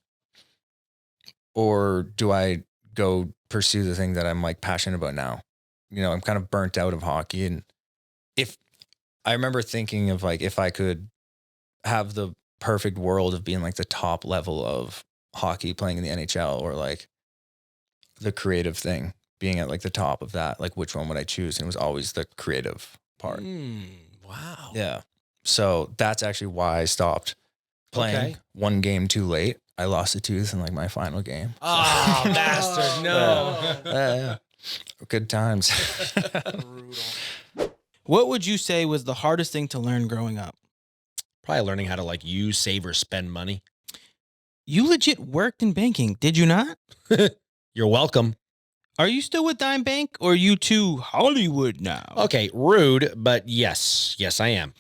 Or do I go pursue the thing that I'm like passionate about now? You know, I'm kind of burnt out of hockey. And if I remember thinking of like, if I could have the perfect world of being like the top level of hockey, playing in the NHL, or like the creative thing, being at like the top of that, like which one would I choose? And it was always the creative part. Wow. Yeah. So that's actually why I stopped playing. Okay. One game too late. I lost a tooth in like my final game. Oh, bastard. No. Yeah. Good times. What would you say was the hardest thing to learn growing up? Probably learning how to like use, save, or spend money. You legit worked in banking, did you not? You're welcome. Are you still with Dime Bank, or are you too Hollywood now? Okay, rude, but yes. Yes, I am.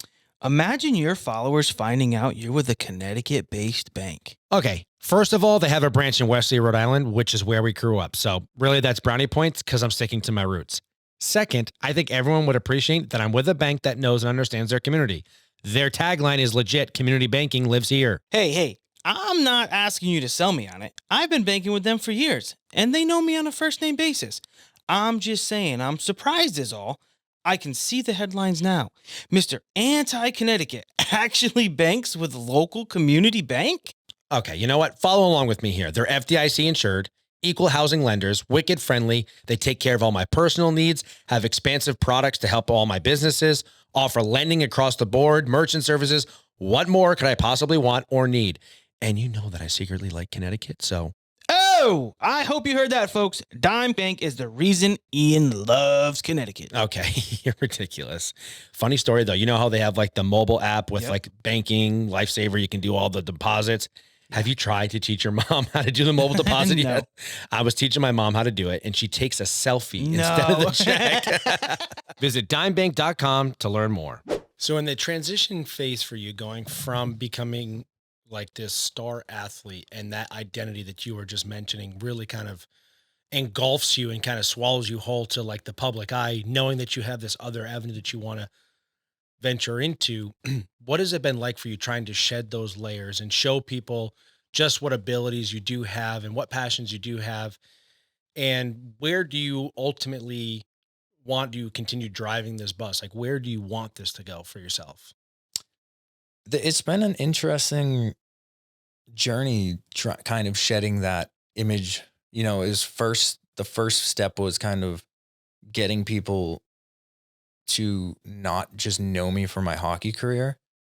Imagine your followers finding out you're with a Connecticut-based bank. Okay, first of all, they have a branch in Wesley, Rhode Island, which is where we grew up. So really that's brownie points because I'm sticking to my roots. Second, I think everyone would appreciate that I'm with a bank that knows and understands their community. Their tagline is legit, community banking lives here. Hey, I'm not asking you to sell me on it. I've been banking with them for years, and they know me on a first-name basis. I'm just saying I'm surprised is all. I can see the headlines now. Mr. Anti-Connecticut actually banks with local community bank? Okay, you know what? Follow along with me here. They're FDIC insured, equal housing lenders, wicked friendly. They take care of all my personal needs, have expansive products to help all my businesses, offer lending across the board, merchant services. What more could I possibly want or need? And you know that I secretly like Connecticut, so. Oh, I hope you heard that, folks. Dime Bank is the reason Ian loves Connecticut. Okay, you're ridiculous. Funny story, though. You know how they have like the mobile app with like banking, Lifesaver, you can do all the deposits. Have you tried to teach your mom how to do the mobile deposit No. yet? I was teaching my mom how to do it, and she takes a selfie instead of the check. Visit dimebank.com to learn more. So in the transition phase for you, going from becoming like this star athlete and that identity that you were just mentioning really kind of engulfs you and kind of swallows you whole to like the public eye, knowing that you have this other avenue that you want to venture into, what has it been like for you trying to shed those layers and show people just what abilities you do have and what passions you do have? And where do you ultimately want to continue driving this bus? Like, where do you want this to go for yourself? It's been an interesting journey, kind of shedding that image. You know, the first step was kind of getting people to not just know me for my hockey career.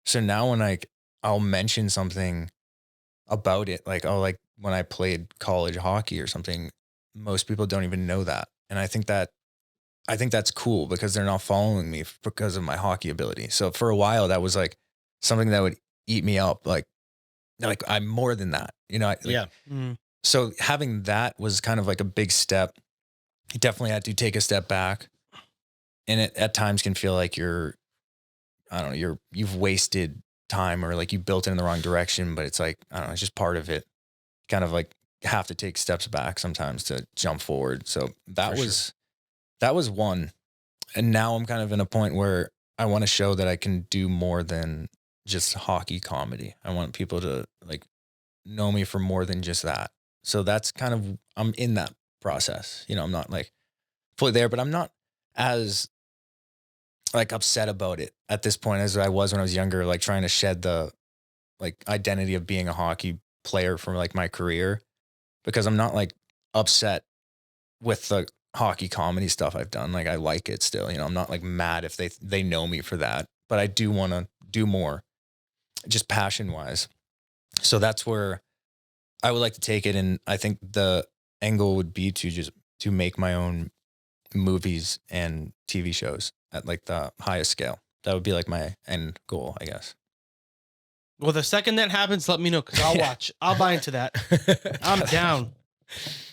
So now when I'll mention something about it, like, oh, like when I played college hockey or something, most people don't even know that. And I think that's cool because they're not following me because of my hockey ability. So for a while that was like something that would eat me up. Like I'm more than that, you know? Yeah. So having that was kind of like a big step. You definitely had to take a step back, and it at times can feel like you've wasted time, or like you built it in the wrong direction, but it's like, I don't know, it's just part of it. Kind of like have to take steps back sometimes to jump forward. So that was one. And now I'm kind of in a point where I want to show that I can do more than just hockey comedy. I want people to like know me for more than just that. So that's kind of, I'm in that process. You know, I'm not like fully there, but I'm not as like upset about it at this point as I was when I was younger, like trying to shed the like identity of being a hockey player from like my career, because I'm not like upset with the hockey comedy stuff I've done. Like I like it still, you know, I'm not like mad if they know me for that, but I do want to do more just passion wise. So that's where I would like to take it. And I think the angle would be to make my own movies and TV shows at like the highest scale. That would be like my end goal, I guess. Well, the second that happens, let me know because I'll watch. I'll buy into that. I'm down.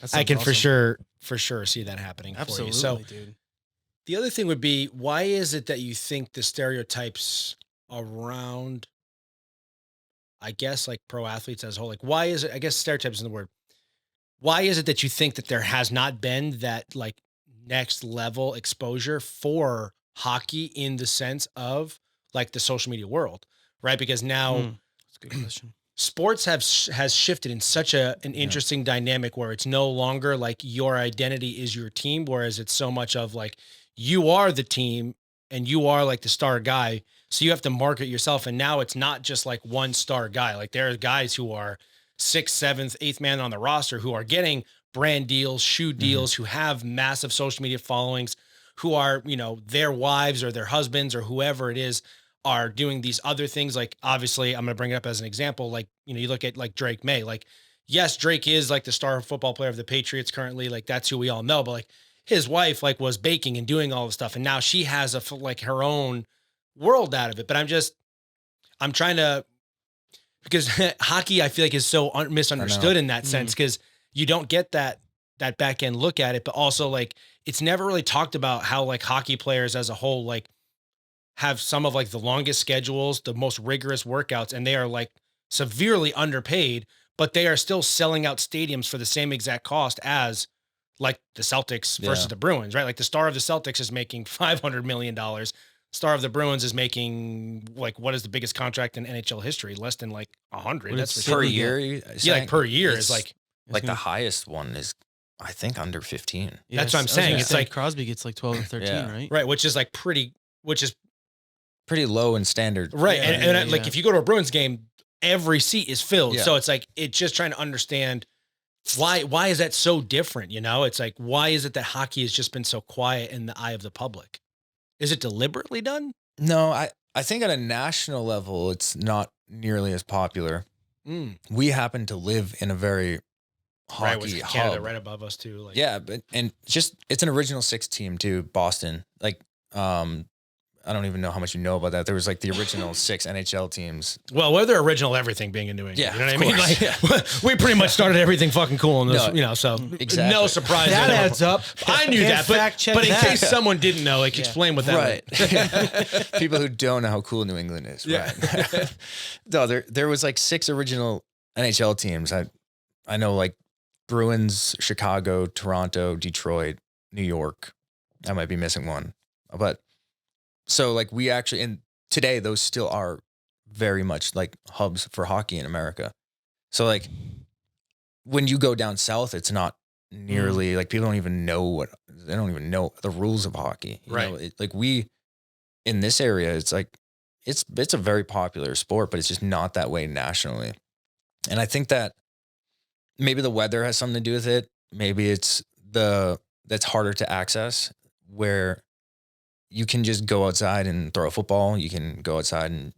That I can sounds for sure see that happening Absolutely, for you. So dude. the other thing would be, why is it that you think the stereotypes around, I guess, like pro athletes as a whole, like why is it, I guess stereotypes is the word. Why is it that you think that there has not been that like next level exposure for hockey in the sense of like the social media world, right? Because now That's a good question. sports has shifted in such an interesting dynamic where it's no longer like your identity is your team, whereas it's so much of like you are the team and you are like the star guy, so you have to market yourself. And now it's not just like one star guy. Like there are guys who are sixth, seventh, eighth man on the roster who are getting brand deals, shoe deals, who have massive social media followings, who are, you know, their wives or their husbands or whoever it is are doing these other things. Like, obviously, I'm going to bring it up as an example. Like, you know, you look at like Drake May, like, yes, Drake is like the star football player of the Patriots currently. Like, that's who we all know. But like his wife, like, was baking and doing all the stuff. And now she has like her own world out of it. But I'm trying to, because hockey, I feel like is so misunderstood in that sense, because you don't get that back end look at it, but also like, it's never really talked about how like hockey players as a whole, like, have some of like the longest schedules, the most rigorous workouts, and they are like severely underpaid, but they are still selling out stadiums for the same exact cost as like the Celtics versus the Bruins, right? Like the star of the Celtics is making $500 million. Star of the Bruins is making like, what is the biggest contract in NHL history? Less than like 100. That's per ridiculous. year. Yeah, like per year is like the highest one is, I think, under 15. That's what I'm saying. It's like Crosby gets like 12 and 13, right? which is like which is pretty low in standard. right. Yeah, and like if you go to a Bruins game, every seat is filled. Yeah. So it's like, it's just trying to understand why is that so different? You know, it's like, why is it that hockey has just been so quiet in the eye of the public? Is it deliberately done? No, I think at a national level, it's not nearly as popular. We happen to live in a very Right, hockey with Canada hub. right above us too. Like, Yeah, but and just it's an original six team too, Boston. Like I don't even know how much you know about that. There was like the original 6 NHL teams. Well, we're the original everything being in New England. Yeah, You know what I of mean? course, Like, we pretty much started everything fucking cool in this, No, you know, so exactly. no surprise. That there. adds up. I knew Can't that, fact check but in that. case someone didn't know, like explain what that Right. People who don't know how cool New England is. Yeah. Right. No, there was like 6 original NHL teams. I know like Bruins, Chicago, Toronto, Detroit, New York. I might be missing one. But so like we actually, and today those still are very much like hubs for hockey in America. So like when you go down south, it's not nearly like people don't even know they don't even know the rules of hockey. You Right. know, like we in this area, it's like it's a very popular sport, but it's just not that way nationally. And I think that maybe the weather has something to do with it. Maybe it's that's harder to access, where you can just go outside and throw a football. You can go outside and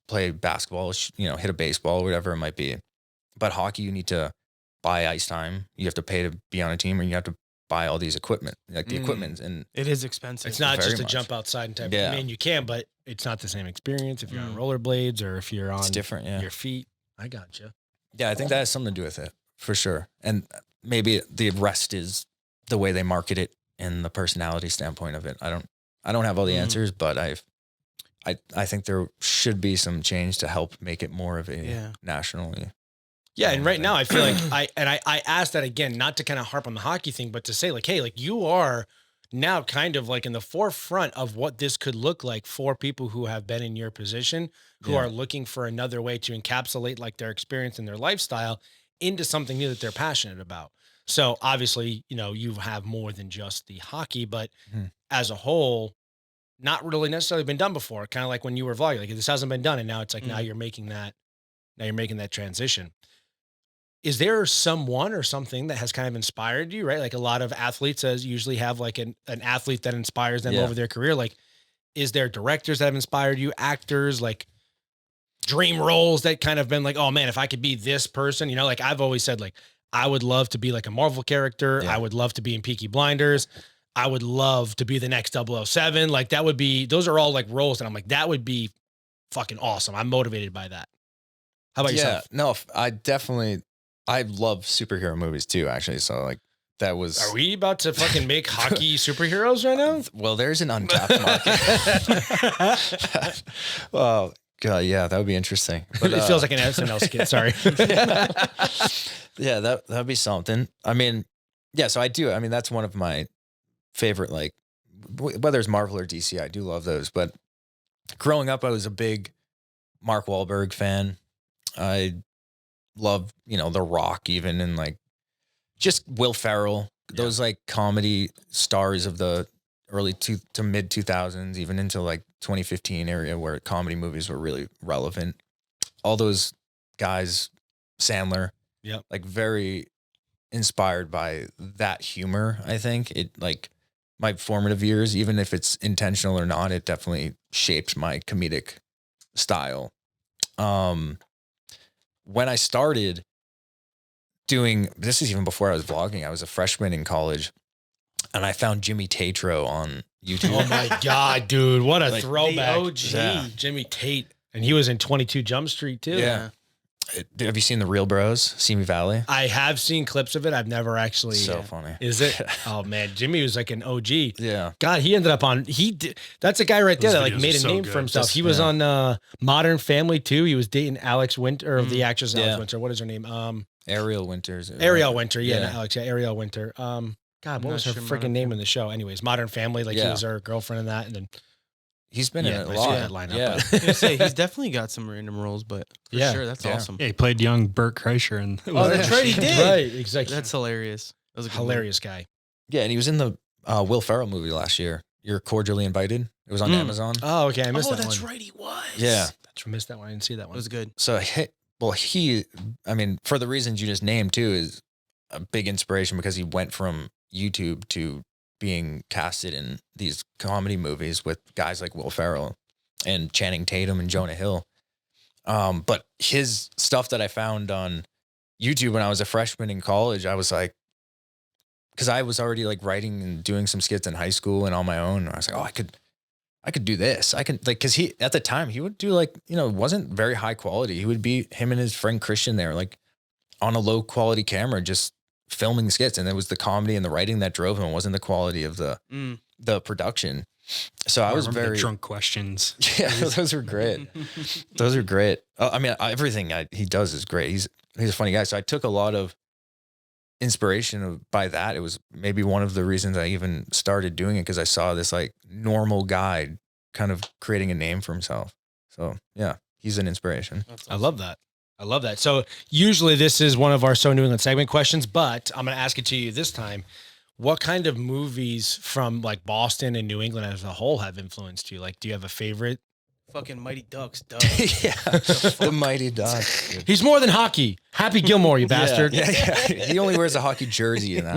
play basketball, hit a baseball, whatever it might be. But hockey, you need to buy ice time. You have to pay to be on a team, or you have to buy all these equipment, like the equipment. And It is expensive. It's not Very just a much. jump outside and type. Yeah. I mean, you can, but it's not the same experience if you're on rollerblades or if you're on it's different. Yeah. your feet. I got you. Yeah. I think that has something to do with it for sure. And maybe the rest is the way they market it and the personality standpoint of it. I don't have all the answers, but I think there should be some change to help make it more of a nationally. Yeah, and right now I feel like I asked that again, not to kind of harp on the hockey thing, but to say like, hey, like you are now kind of like in the forefront of what this could look like for people who have been in your position, who are looking for another way to encapsulate like their experience and their lifestyle into something new that they're passionate about. So obviously, you know, you have more than just the hockey, but as a whole, not really necessarily been done before. Kind of like when you were vlogging, like this hasn't been done, and now it's like now you're making that transition. Is there someone or something that has kind of inspired you, right? Like a lot of athletes usually have like an athlete that inspires them over their career. Like, is there directors that have inspired you, actors, like dream roles that kind of been like, oh man, if I could be this person, you know, like I've always said, like, I would love to be like a Marvel character. Yeah. I would love to be in Peaky Blinders. I would love to be the next 007. Like that would be, those are all like roles that I'm like, that would be fucking awesome. I'm motivated by that. How about yourself? No, I love superhero movies too, actually. So like that was. Are we about to fucking make hockey superheroes right now? Well, there's an untapped market. Well, God, yeah, that would be interesting. But, It feels like an SNL skit. Sorry. Yeah, that'd be something. I mean, yeah, so I do. I mean, that's one of my favorite, like, whether it's Marvel or DC, I do love those. But growing up, I was a big Mark Wahlberg fan. I love, The Rock, even, and like just Will Ferrell, those like comedy stars of the early to mid 2000s, even into like 2015 area where comedy movies were really relevant. All those guys, Sandler, like very inspired by that humor. I think it like my formative years, even if it's intentional or not, it definitely shapes my comedic style. When I started doing, this is even before I was vlogging, I was a freshman in college, and I found Jimmy Tatro on YouTube. Oh my God, dude. What a Like, throwback. the OG. Yeah. Jimmy Tate. And he was in 22 Jump Street too. Yeah. Have you seen The Real Bros, Simi Valley? I have seen clips of it. I've never actually. So funny. Is it? Oh man, Jimmy was like an OG. Yeah. God, he ended up on. That's a guy right there Those that like videos made are a so name good. for himself. Just- He was yeah. on Modern Family too. He was dating Alex Winter, or the actress Alex Yeah. Winter. What is her name? Ariel Winters. Ariel Winter. Yeah, Yeah. not Alex. Yeah, Ariel Winter. God, what not was her sure freaking Modern name in the show? Anyways, Modern Family. Like he Yeah. was her girlfriend in that, and then He's been in a I see lot. that lineup, Yeah. I was gonna say he's definitely got some random roles, but for Yeah. sure, that's Yeah. awesome. Yeah, he played young Burt Kreischer, and Oh, that's right, he did. Right, exactly. That's hilarious. That was a good hilarious guy. Yeah, and he was in the Will Ferrell movie last year. You're Cordially Invited. It was on Amazon. Oh, okay. I missed Oh, that that's one. right, he was. Yeah. I missed that one. I didn't see that It one. was good. So, I mean, for the reasons you just named too, is a big inspiration because he went from YouTube to being casted in these comedy movies with guys like Will Ferrell and Channing Tatum and Jonah Hill. But his stuff that I found on YouTube when I was a freshman in college, I was like, because I was already like writing and doing some skits in high school and on my own. I was like, oh, I could do this. I can like, cause he, at the time he would do like, you know, it wasn't very high quality. He would be him and his friend Christian there, like on a low quality camera, just filming skits. And it was the comedy and the writing that drove him. It wasn't the quality of the production. So I was remember very the drunk questions. Yeah, those were great. Those are great. I mean, everything he does is great. He's a funny guy. So I took a lot of inspiration by that. It was maybe one of the reasons I even started doing it, because I saw this like normal guy kind of creating a name for himself. So yeah, he's an inspiration. I love that. I love that. So usually this is one of our So New England segment questions, but I'm going to ask it to you this time. What kind of movies from like Boston and New England as a whole have influenced you? Like, do you have a favorite? Fucking Mighty Ducks, duh. Yeah, the Mighty Ducks. Dude. He's more than hockey. Happy Gilmore, you bastard. Yeah. He only wears a hockey jersey in that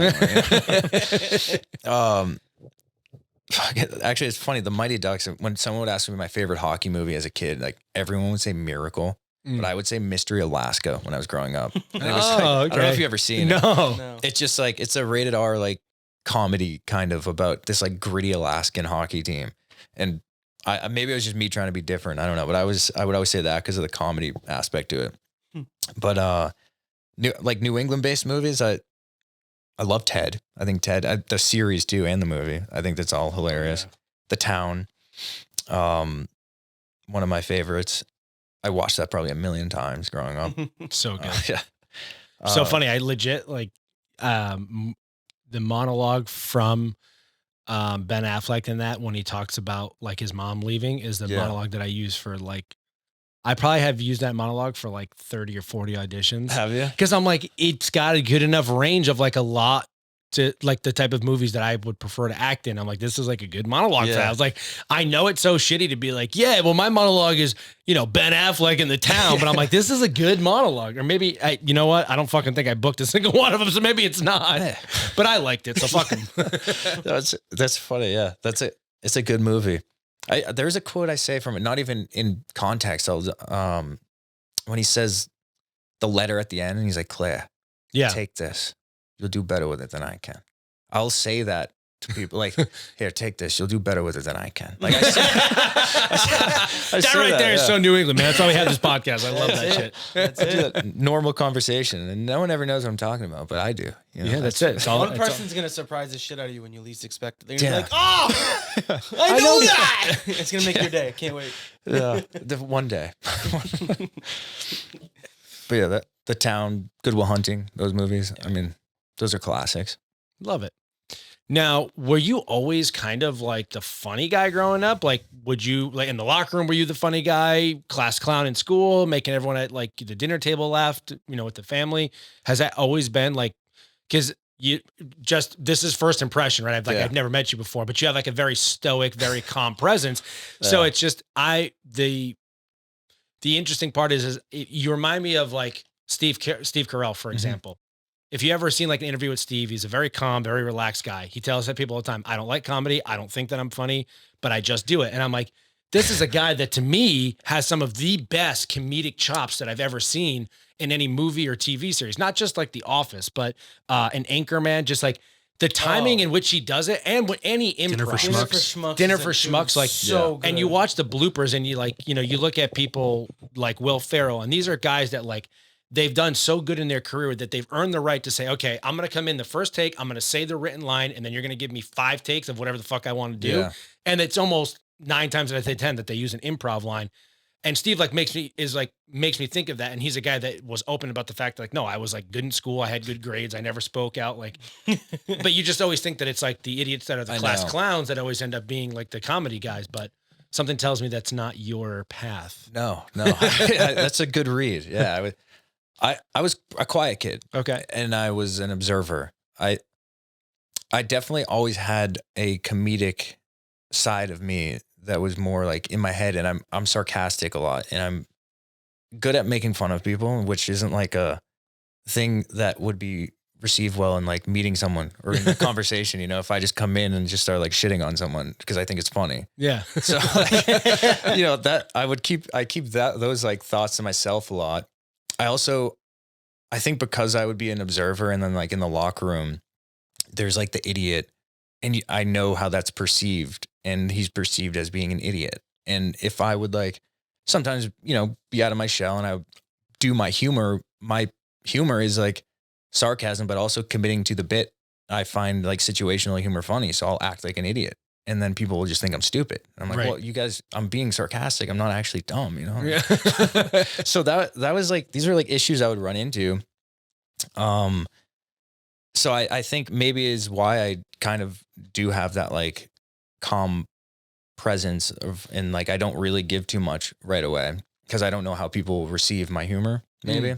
one. Actually, it's funny. The Mighty Ducks, when someone would ask me my favorite hockey movie as a kid, like everyone would say Miracle. But I would say Mystery Alaska when I was growing up. And it was like, I don't know if you ever seen it. No. It's just like, it's a rated R like comedy kind of about this like gritty Alaskan hockey team. And I maybe it was just me trying to be different. I don't know, but I would always say that because of the comedy aspect to it. But New England based movies, I love Ted. I think Ted, the series too, and the movie. I think that's all hilarious. Yeah. The Town, one of my favorites. I watched that probably a million times growing up. So good. Yeah. So funny. I legit like the monologue from Ben Affleck in that, when he talks about like his mom leaving, is the monologue that I use for like, I probably have used that monologue for like 30 or 40 auditions. Have you? Because I'm like, it's got a good enough range of like a lot to like the type of movies that I would prefer to act in. I'm like, this is like a good monologue for that. I was like, I know it's so shitty to be like, yeah, well, my monologue is, you know, Ben Affleck in The Town, but I'm like, this is a good monologue. Or maybe you know what? I don't fucking think I booked a single one of them, so maybe it's not. But I liked it, so fuck him. That's funny. Yeah, that's it. It's a good movie. There's a quote I say from it, not even in context. When he says the letter at the end, and he's like, Claire, take this. You'll do better with it than I can. I'll say that to people like, here, take this. You'll do better with it than I can. Like I say that right there is so New England, man. That's why we have this podcast. I love that shit. That's it. Normal conversation. And no one ever knows what I'm talking about, but I do. You know? Yeah, that's it. One person's going to surprise the shit out of you when you least expect it. They're gonna be like, oh, I know that. It's going to make your day. I can't wait. Yeah, one day. But yeah, The Town, Good Will Hunting, those movies. I mean, those are classics. Love it. Now, were you always kind of like the funny guy growing up? Like, would you, like in the locker room, were you the funny guy, class clown in school, making everyone at like the dinner table laugh, you know, with the family? Has that always been like, because this is first impression, right? I've never met you before, but you have like a very stoic, very calm presence. So it's just, the interesting part is you remind me of like Steve Carell, for example. If you ever seen like an interview with Steve, he's a very calm, very relaxed guy. He tells people all the time, I don't like comedy. I don't think that I'm funny, but I just do it. And I'm like, this is a guy that to me has some of the best comedic chops that I've ever seen in any movie or TV series. Not just like The Office, but an Anchorman, just like the timing in which he does it, and with any improv. Dinner for Schmucks, like so good. And you watch the bloopers and you like, you know, you look at people like Will Ferrell, and these are guys that like, they've done so good in their career that they've earned the right to say, okay, I'm going to come in the first take, I'm going to say the written line, and then you're going to give me 5 takes of whatever the fuck I want to do. Yeah. And it's almost 9 times out of 10 that they use an improv line. And Steve like makes me think of that. And he's a guy that was open about the fact that like, no, I was like good in school. I had good grades. I never spoke out like, but you just always think that it's like the idiots that are the class clowns that always end up being like the comedy guys. But something tells me that's not your path. No, that's a good read. Yeah. I was a quiet kid. Okay. And I was an observer. I definitely always had a comedic side of me that was more like in my head, and I'm sarcastic a lot, and I'm good at making fun of people, which isn't like a thing that would be received well in like meeting someone or in a conversation, you know, if I just come in and just start like shitting on someone because I think it's funny. Yeah. So like, you know, that I keep those like thoughts to myself a lot. I think because I would be an observer, and then like in the locker room, there's like the idiot, and I know how that's perceived. and he's perceived as being an idiot. And if I would like sometimes, you know, be out of my shell and I do my humor is like sarcasm, but also committing to the bit. I find like situational humor funny. So I'll act like an idiot. And then people will just think I'm stupid. I'm like, Right. well, you guys, I'm being sarcastic. I'm not actually dumb, you know? Yeah. So that was like, these are like issues I would run into. So I think maybe is why I kind of do have that like calm presence of, and like, I don't really give too much right away because I don't know how people receive my humor maybe.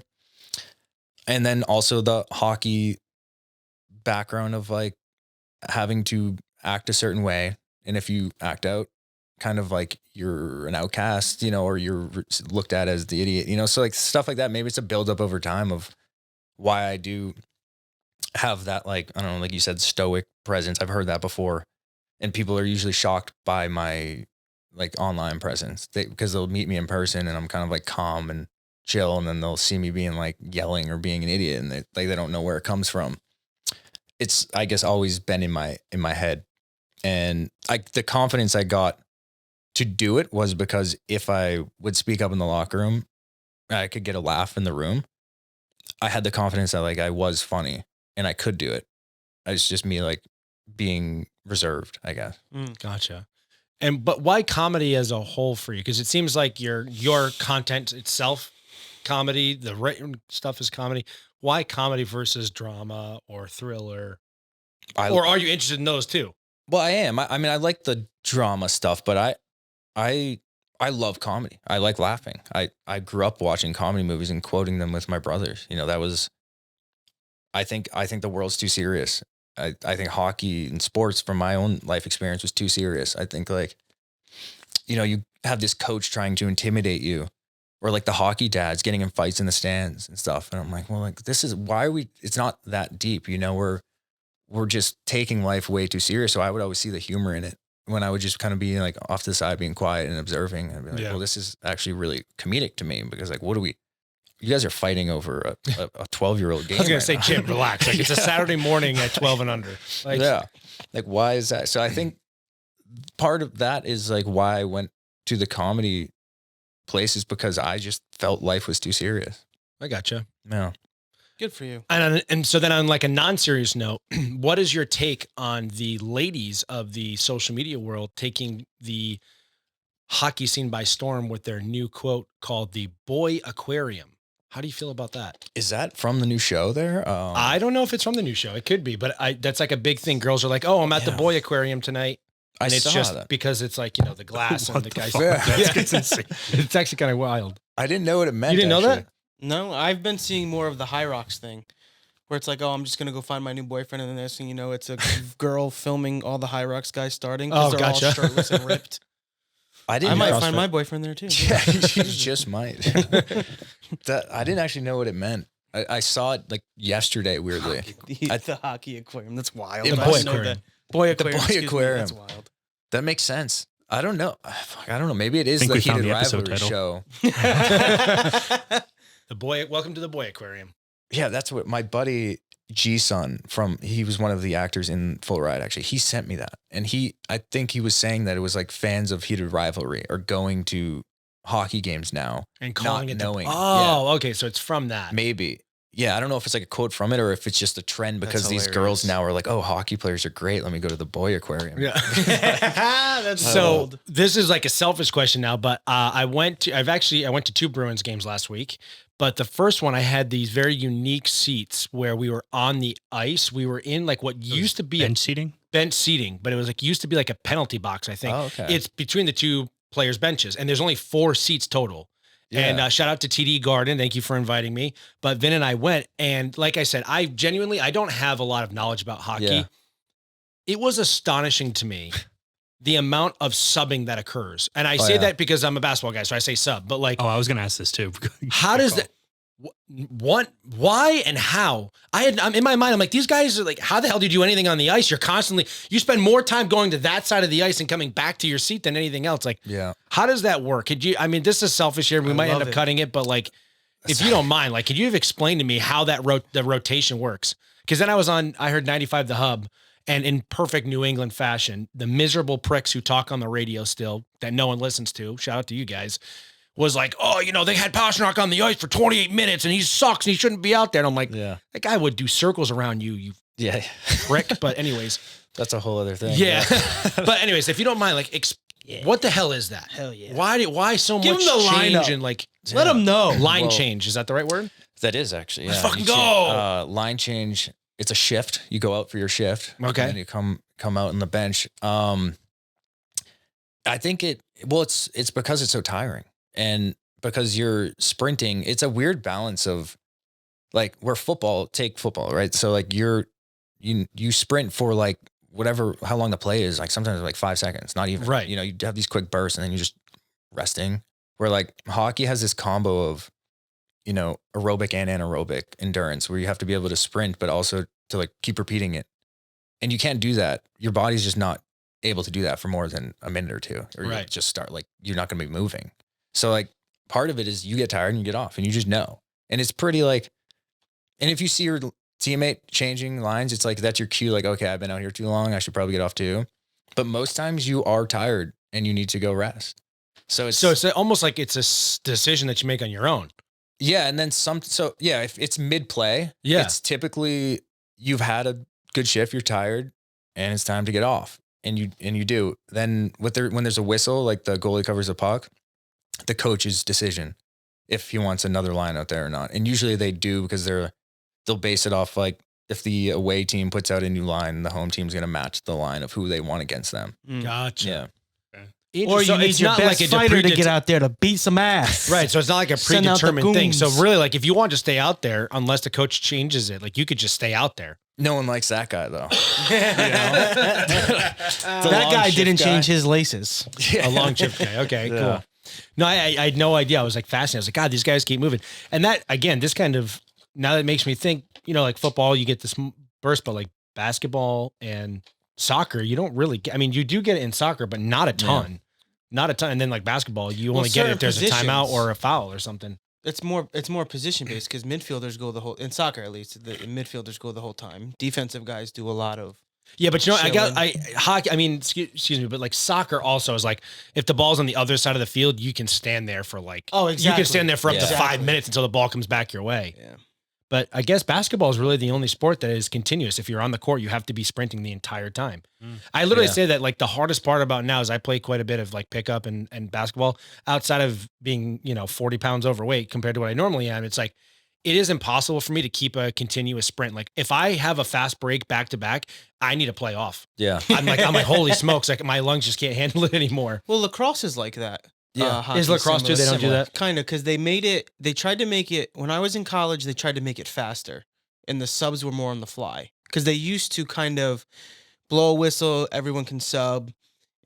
And then also the hockey background of like having to act a certain way. And if you act out, kind of like you're an outcast, you know, or you're looked at as the idiot, you know? So like stuff like that, maybe it's a buildup over time of why I do have that, like, I don't know, like you said, stoic presence. I've heard that before. And people are usually shocked by my like online presence because they'll meet me in person and I'm kind of like calm and chill. And then they'll see me being like yelling or being an idiot and they don't know where it comes from. It's, I guess, always been in my head. And the confidence I got to do it was because if I would speak up in the locker room, I could get a laugh in the room. I had the confidence that like I was funny and I could do it. It's just me like being reserved, I guess. Gotcha. But why comedy as a whole for you? Because it seems like your content itself, comedy, the written stuff is comedy. Why comedy versus drama or thriller? Or are you interested in those too? Well, I am. I mean, I like the drama stuff, but I love comedy. I like laughing. I grew up watching comedy movies and quoting them with my brothers. You know, that was, I think the world's too serious. I think hockey and sports from my own life experience was too serious. I think like, you know, you have this coach trying to intimidate you or like the hockey dads getting in fights in the stands and stuff. And I'm like, well, like this is why it's not that deep. You know, we're just taking life way too serious. So I would always see the humor in it when I would just kind of be like off to the side, being quiet and observing. I'd be like, well, this is actually really comedic to me because like, you guys are fighting over a 12-year-old game. I was going to say, Jim, relax. Like it's a Saturday morning at 12 and under. Like, yeah. Like, why is that? So I think part of that is like why I went to the comedy places because I just felt life was too serious. I gotcha. Yeah. Good for you. And so then on like a non-serious note, what is your take on the ladies of the social media world taking the hockey scene by storm with their new quote called the Boy Aquarium? How do you feel about that? Is that from the new show there? I don't know if it's from the new show. It could be, but that's like a big thing. Girls are like, oh, I'm at the Boy Aquarium tonight. And it's just that. because it's like, you know, the glass and the guys. That's insane. It's actually kind of wild. I didn't know what it meant. You didn't know actually. that? No, I've been seeing more of the High Rocks thing, where it's like, oh, I'm just gonna go find my new boyfriend, and then next thing you know, it's a girl filming all the High Rocks guys starting because they're all shirtless and ripped. I might find my boyfriend there too. Yeah, you just might. That I didn't actually know what it meant. I saw it like yesterday, weirdly. The hockey aquarium. That's wild. Yeah, I Boy didn't know Aquarium. that. Boy Aquarium. Boy excuse me, Aquarium. That's wild. That makes sense. I don't know. Fuck, I don't know. Maybe it is Think the we found heated the episode rivalry title. show. Welcome to the Boy Aquarium. Yeah, that's what my buddy G-Son he was one of the actors in Full Ride, actually. He sent me that. And I think he was saying that it was like fans of heated rivalry are going to hockey games now. And calling Not it knowing. okay. So it's from that. Maybe. Yeah, I don't know if it's like a quote from it or if it's just a trend because That's these hilarious. girls now are like, oh, hockey players are great. Let me go to the Boy Aquarium. Yeah. That's So wild. this is like a selfish question now, but I went to 2 Bruins games last week. But the first one, I had these very unique seats where we were on the ice. We were in like what used to be Bench seating? bench seating, but it was like used to be like a penalty box, I think. Oh, okay. It's between the 2 players' benches, and there's only 4 seats total. Yeah. And shout out to TD Garden. Thank you for inviting me. But Vin and I went, and like I said, I don't have a lot of knowledge about hockey. Yeah. It was astonishing to me the amount of subbing that occurs. And I say that because I'm a basketball guy, so I say sub. But like, Oh, I was going to ask this too. how does that? What? Why and how? I'm in my mind. I'm like, these guys are like, how the hell do you do anything on the ice? You spend more time going to that side of the ice and coming back to your seat than anything else. Like, Yeah. how does that work? This is selfish here. We might end love up it. cutting it, but like, if you don't mind, like, could you have explained to me how that the rotation works? Because then I heard 95 The Hub, And in perfect New England fashion, the miserable pricks who talk on the radio still that no one listens to, shout out to you guys, was like, oh, they had Pasternak on the ice for 28 minutes and he sucks and he shouldn't be out there. And I'm like, Yeah. that guy would do circles around you Yeah. prick. But anyways, That's a whole other thing. yeah. But anyways, if you don't mind, like, what the hell is that? Hell yeah. Why so Give much him the change lineup. and like Let them know. line Well, change? Is that the right word? That is actually. Let's Yeah. fucking You go. line change. It's a shift. You go out for your shift. Okay. And then you come out on the bench. I think it's because it's so tiring and because you're sprinting. It's a weird balance of like where take football, right? So like you sprint for like how long the play is, like sometimes like 5 seconds, not even. Right. You have these quick bursts and then you're just resting. Where like hockey has this combo of, aerobic and anaerobic endurance where you have to be able to sprint, but also to like keep repeating it. And you can't do that. Your body's just not able to do that for more than a minute or two, or Right. you'll just start like, you're not going to be moving. So like part of it is you get tired and you get off and you just know. And it's pretty like, and if you see your teammate changing lines, it's like, that's your cue. Like, okay, I've been out here too long. I should probably get off too. But most times you are tired and you need to go rest. So it's almost like it's a decision that you make on your own. yeah. And then if it's mid play, Yeah. it's typically you've had a good shift, you're tired and it's time to get off. And you do. Then when there's a whistle, like the goalie covers the puck, the coach's decision if he wants another line out there or not. And usually they do because they'll base it off like if the away team puts out a new line, the home team's going to match the line of who they want against them. Gotcha. Yeah. Or you So need it's your not best like a fighter to predet- get out there to beat some ass. Right. So it's not like a Send out the predetermined thing. So goons. really, like if you want to stay out there, unless the coach changes it, like you could just stay out there. No one likes that guy though. That guy didn't change his laces. A long chip guy. Okay, Yeah. cool. No, I had no idea. I was like fascinated. I was like, God, these guys keep moving. And that, again, this kind of, now that makes me think, like football, you get this burst, but like basketball and soccer, you don't really get, I mean, you do get it in soccer, but not a ton. Not a ton. And then like basketball, you Well, only get it if certain there's a timeout positions. or a foul or something. It's more position based because midfielders go the whole in soccer at least. The midfielders go the whole time. Defensive guys do a lot of. Yeah, but Chilling. hockey. I mean, excuse me, but like soccer also is like if the ball's on the other side of the field, you can stand there for like Oh, you exactly. can stand there for up to Yeah. 5 minutes until the ball comes back your way. Yeah. But I guess basketball is really the only sport that is continuous. If you're on the court, you have to be sprinting the entire time. I literally Yeah. say that like the hardest part about now is I play quite a bit of like pickup and basketball outside of being, 40 pounds overweight compared to what I normally am. It's like, it is impossible for me to keep a continuous sprint. Like if I have a fast break back to back, I need to play off. Yeah. I'm like, holy smokes. Like my lungs just can't handle it anymore. Well, lacrosse is like that. Yeah. Is lacrosse too? They don't do that? Kind of, because they tried to make it, when I was in college, they tried to make it faster. And the subs were more on the fly. Because they used to kind of blow a whistle, everyone can sub,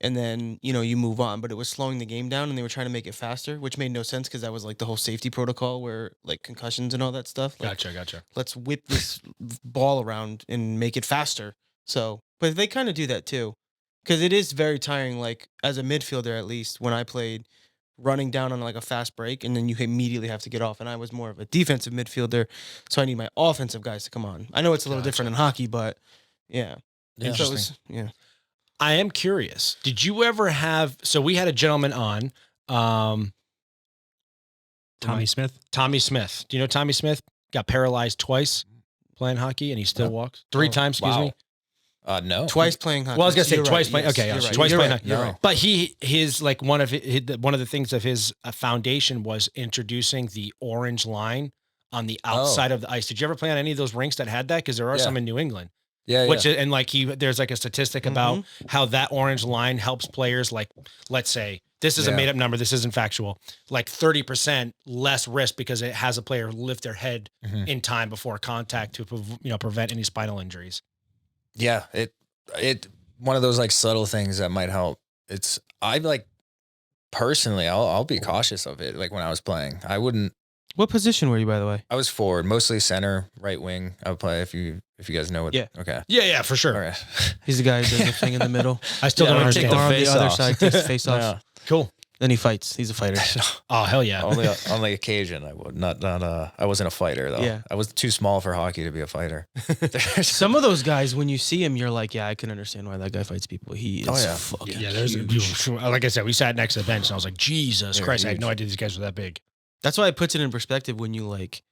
and then, you move on. But it was slowing the game down, and they were trying to make it faster, which made no sense because that was like the whole safety protocol where like concussions and all that stuff. Like, Gotcha. let's whip this ball around and make it faster. So, but they kind of do that too. Because it is very tiring, like as a midfielder, at least when I played, running down on like a fast break and then you immediately have to get off. And I was more of a defensive midfielder, so I need my offensive guys to come on. I know it's a little different in hockey, but yeah. Yeah. So it was, yeah. I am curious. Did you ever have, so we had a gentleman on, Tommy Smith. Tommy Smith. Do you know Tommy Smith? Got paralyzed twice playing hockey and he still walks. Three times, excuse me. No. Twice playing hockey. Well, I was gonna say You're twice right, playing. yes, Okay, you're yeah, right, twice you're playing. right, hockey. you're right. But his like one of the things of his foundation was introducing the orange line on the outside of the ice. Did you ever play on any of those rinks that had that? Because there are Yeah. some in New England. Yeah. Which and like there's like a statistic about Mm-hmm. how that orange line helps players. Like, let's say this is a Yeah. made up number. This isn't factual. Like 30% less risk because it has a player lift their head Mhm. in time before contact to prevent any spinal injuries. Yeah. It one of those like subtle things that might help. I like personally, I'll be cautious of it. Like when I was playing, I wouldn't. What position were you, by the way? I was forward, mostly center, right wing. I would play if you guys know what. Yeah. Okay. Yeah, for sure. All right. He's the guy who does the thing in the middle. I still don't Yeah, understand. take Or on the face other off. side, takes the face off. Yeah. Cool. Then he fights. He's a fighter. Oh, hell yeah. Only on the occasion, I would not. I wasn't a fighter though. Yeah. I was too small for hockey to be a fighter. Some of those guys, when you see him, you're like, yeah, I can understand why that guy fights people. He is Oh, yeah. fucking Yeah, there's like I said, we sat next to the bench and I was like, Jesus They're Christ, I had huge. no idea these guys were that big. That's why it puts it in perspective when you like,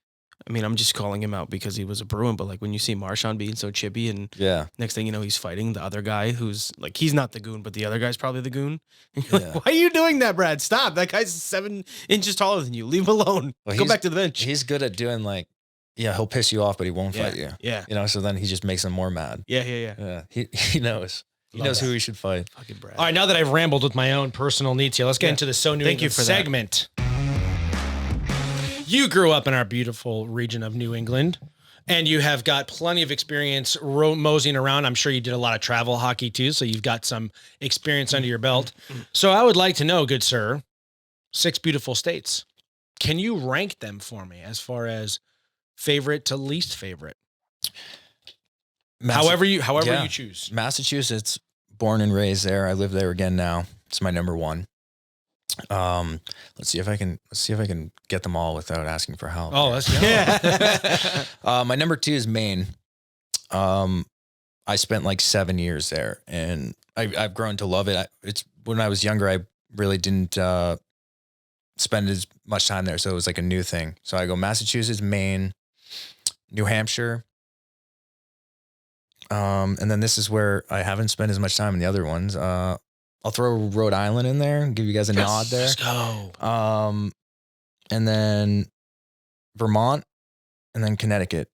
I mean, I'm just calling him out because he was a Bruin, but like when you see Marchand being so chippy and Yeah. next thing you know, he's fighting the other guy who's like, he's not the goon, but the other guy's probably the goon. And you're Yeah. like, why are you doing that, Brad? Stop. That guy's 7 inches taller than you. Leave him alone. Well, Go he's- back to the bench. He's good at doing like, yeah, he'll piss you off, but he won't Yeah. fight you. Yeah. You know, so then he just makes them more mad. Yeah. Yeah. He knows. He Love knows that. who he should fight. Fucking Brad. All right, now that I've rambled with my own personal needs here, let's get Yeah. into the So New Thank you England for that. segment. You grew up in our beautiful region of New England, and you have got plenty of experience moseying around. I'm sure you did a lot of travel hockey too, so you've got some experience under your belt. So I would like to know, good sir, 6 beautiful states. Can you rank them for me as far as favorite to least favorite? However you Yeah. choose. Massachusetts, born and raised there. I live there again now. It's my number 1. Let's see if I can get them all without asking for help. Oh, let's go. My number 2 is Maine. I spent like 7 years there, and I've grown to love it. It's when I was younger, I really didn't spend as much time there, so it was like a new thing. So I go Massachusetts, Maine, New Hampshire, and then this is where I haven't spent as much time in the other ones. I'll throw Rhode Island in there and give you guys a nod there. Let's go. And then Vermont, and then Connecticut.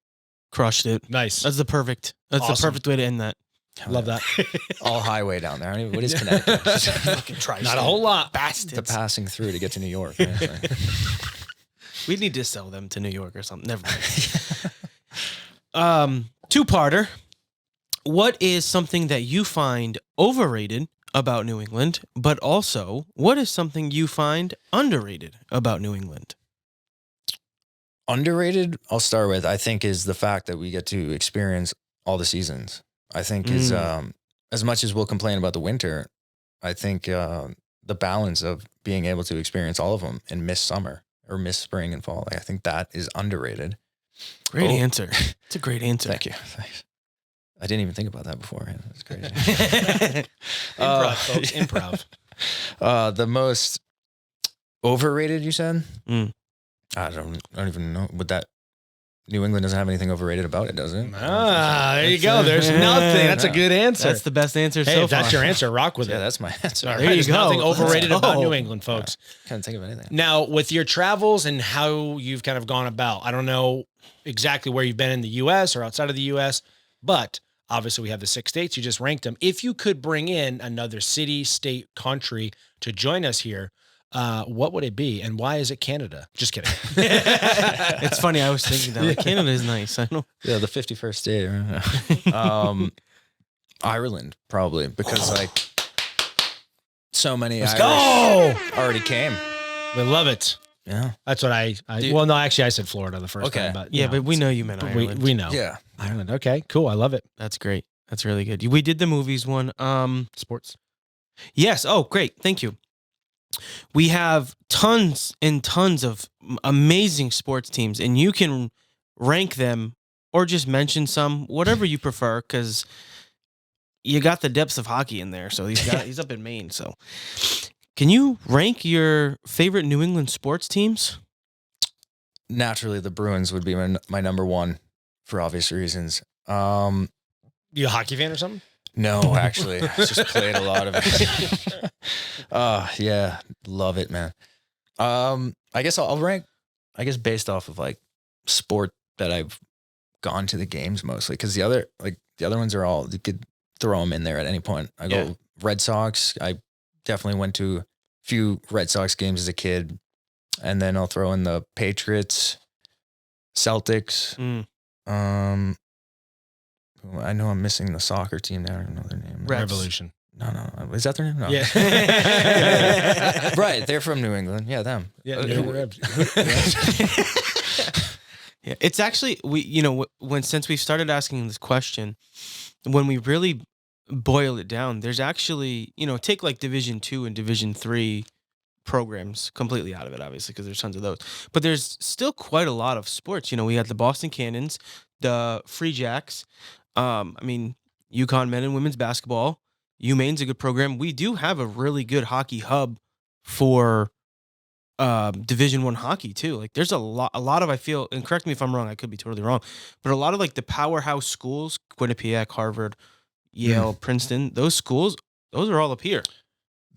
Crushed it. Nice. That's the perfect Awesome. way to end that. Love that. All highway down there. I mean, what is Connecticut? Fucking tri-state. Not a whole lot. Bastards. The passing through to get to New York. Right? We need to sell them to New York or something. Never mind. Two-parter. What is something that you find overrated about New England, but also what is something you find underrated about New England? Underrated, I'll start with, I think, is the fact that we get to experience all the seasons. I think is, as much as we'll complain about the winter, I think the balance of being able to experience all of them and miss summer or miss spring and fall, I think that is underrated. Great Oh. answer. It's a great answer. Thank you. Thanks. I didn't even think about that before. That's crazy. Improv, folks. Improv. The most overrated, you said? Mm. I don't even know. But that New England doesn't have anything overrated about it, does it? Ah, there you go. There's nothing. That's a good answer. That's the best answer Hey, so if that's far. your answer, rock with Yeah, it. that's my answer. All There right, you there's go. nothing Let's overrated go. about New England, folks. Can't think of anything. Now, with your travels and how you've kind of gone about, I don't know exactly where you've been in the U.S. or outside of the U.S., but obviously we have the 6 states. You just ranked them. If you could bring in another city, state, country to join us here, what would it be, and why is it Canada? Just kidding. It's funny. I was thinking that. Like, Canada is nice. I know. Yeah, the 51st state. Ireland, probably, because like so many Let's Irish go. already came. We love it. Yeah. That's what I Dude. well, no, actually I said Florida the first Okay. time, but Yeah, but we know you meant but Ireland. we know. Yeah. Ireland. Okay, cool. I love it. That's great. That's really good. We did the movies one. Sports. Yes. Oh, great. Thank you. We have tons and tons of amazing sports teams, and you can rank them or just mention some, whatever you prefer, because you got the depths of hockey in there. So he's up in Maine. So can you rank your favorite New England sports teams? Naturally, the Bruins would be my number 1 for obvious reasons. You a hockey fan or something? No, actually, I just played a lot of it. Yeah, love it, man. I guess I'll rank, I guess, based off of like sport that I've gone to the games mostly, because the other ones are all, you could throw them in there at any point. I go Yeah. Red Sox. I definitely went to a few Red Sox games as a kid, and then I'll throw in the Patriots, Celtics. Mm. I know I'm missing the soccer team now. I don't know their name. Revs. Revolution. No. Is that their name? No. Yeah. Right. They're from New England. Yeah, them. Yeah, Yeah, it's actually since we've started asking this question, when we really boil it down, there's actually take like Division 2 and Division 3 programs completely out of it, obviously, because there's tons of those. But there's still quite a lot of sports. You know, we had the Boston Cannons, the Free Jacks. I mean, UConn men and women's basketball. UMaine's a good program. We do have a really good hockey hub for Division I hockey too. Like there's a lot of, I feel, and correct me if I'm wrong, I could be totally wrong, but a lot of like the powerhouse schools, Quinnipiac, Harvard, Yale, Princeton, those schools, those are all up here.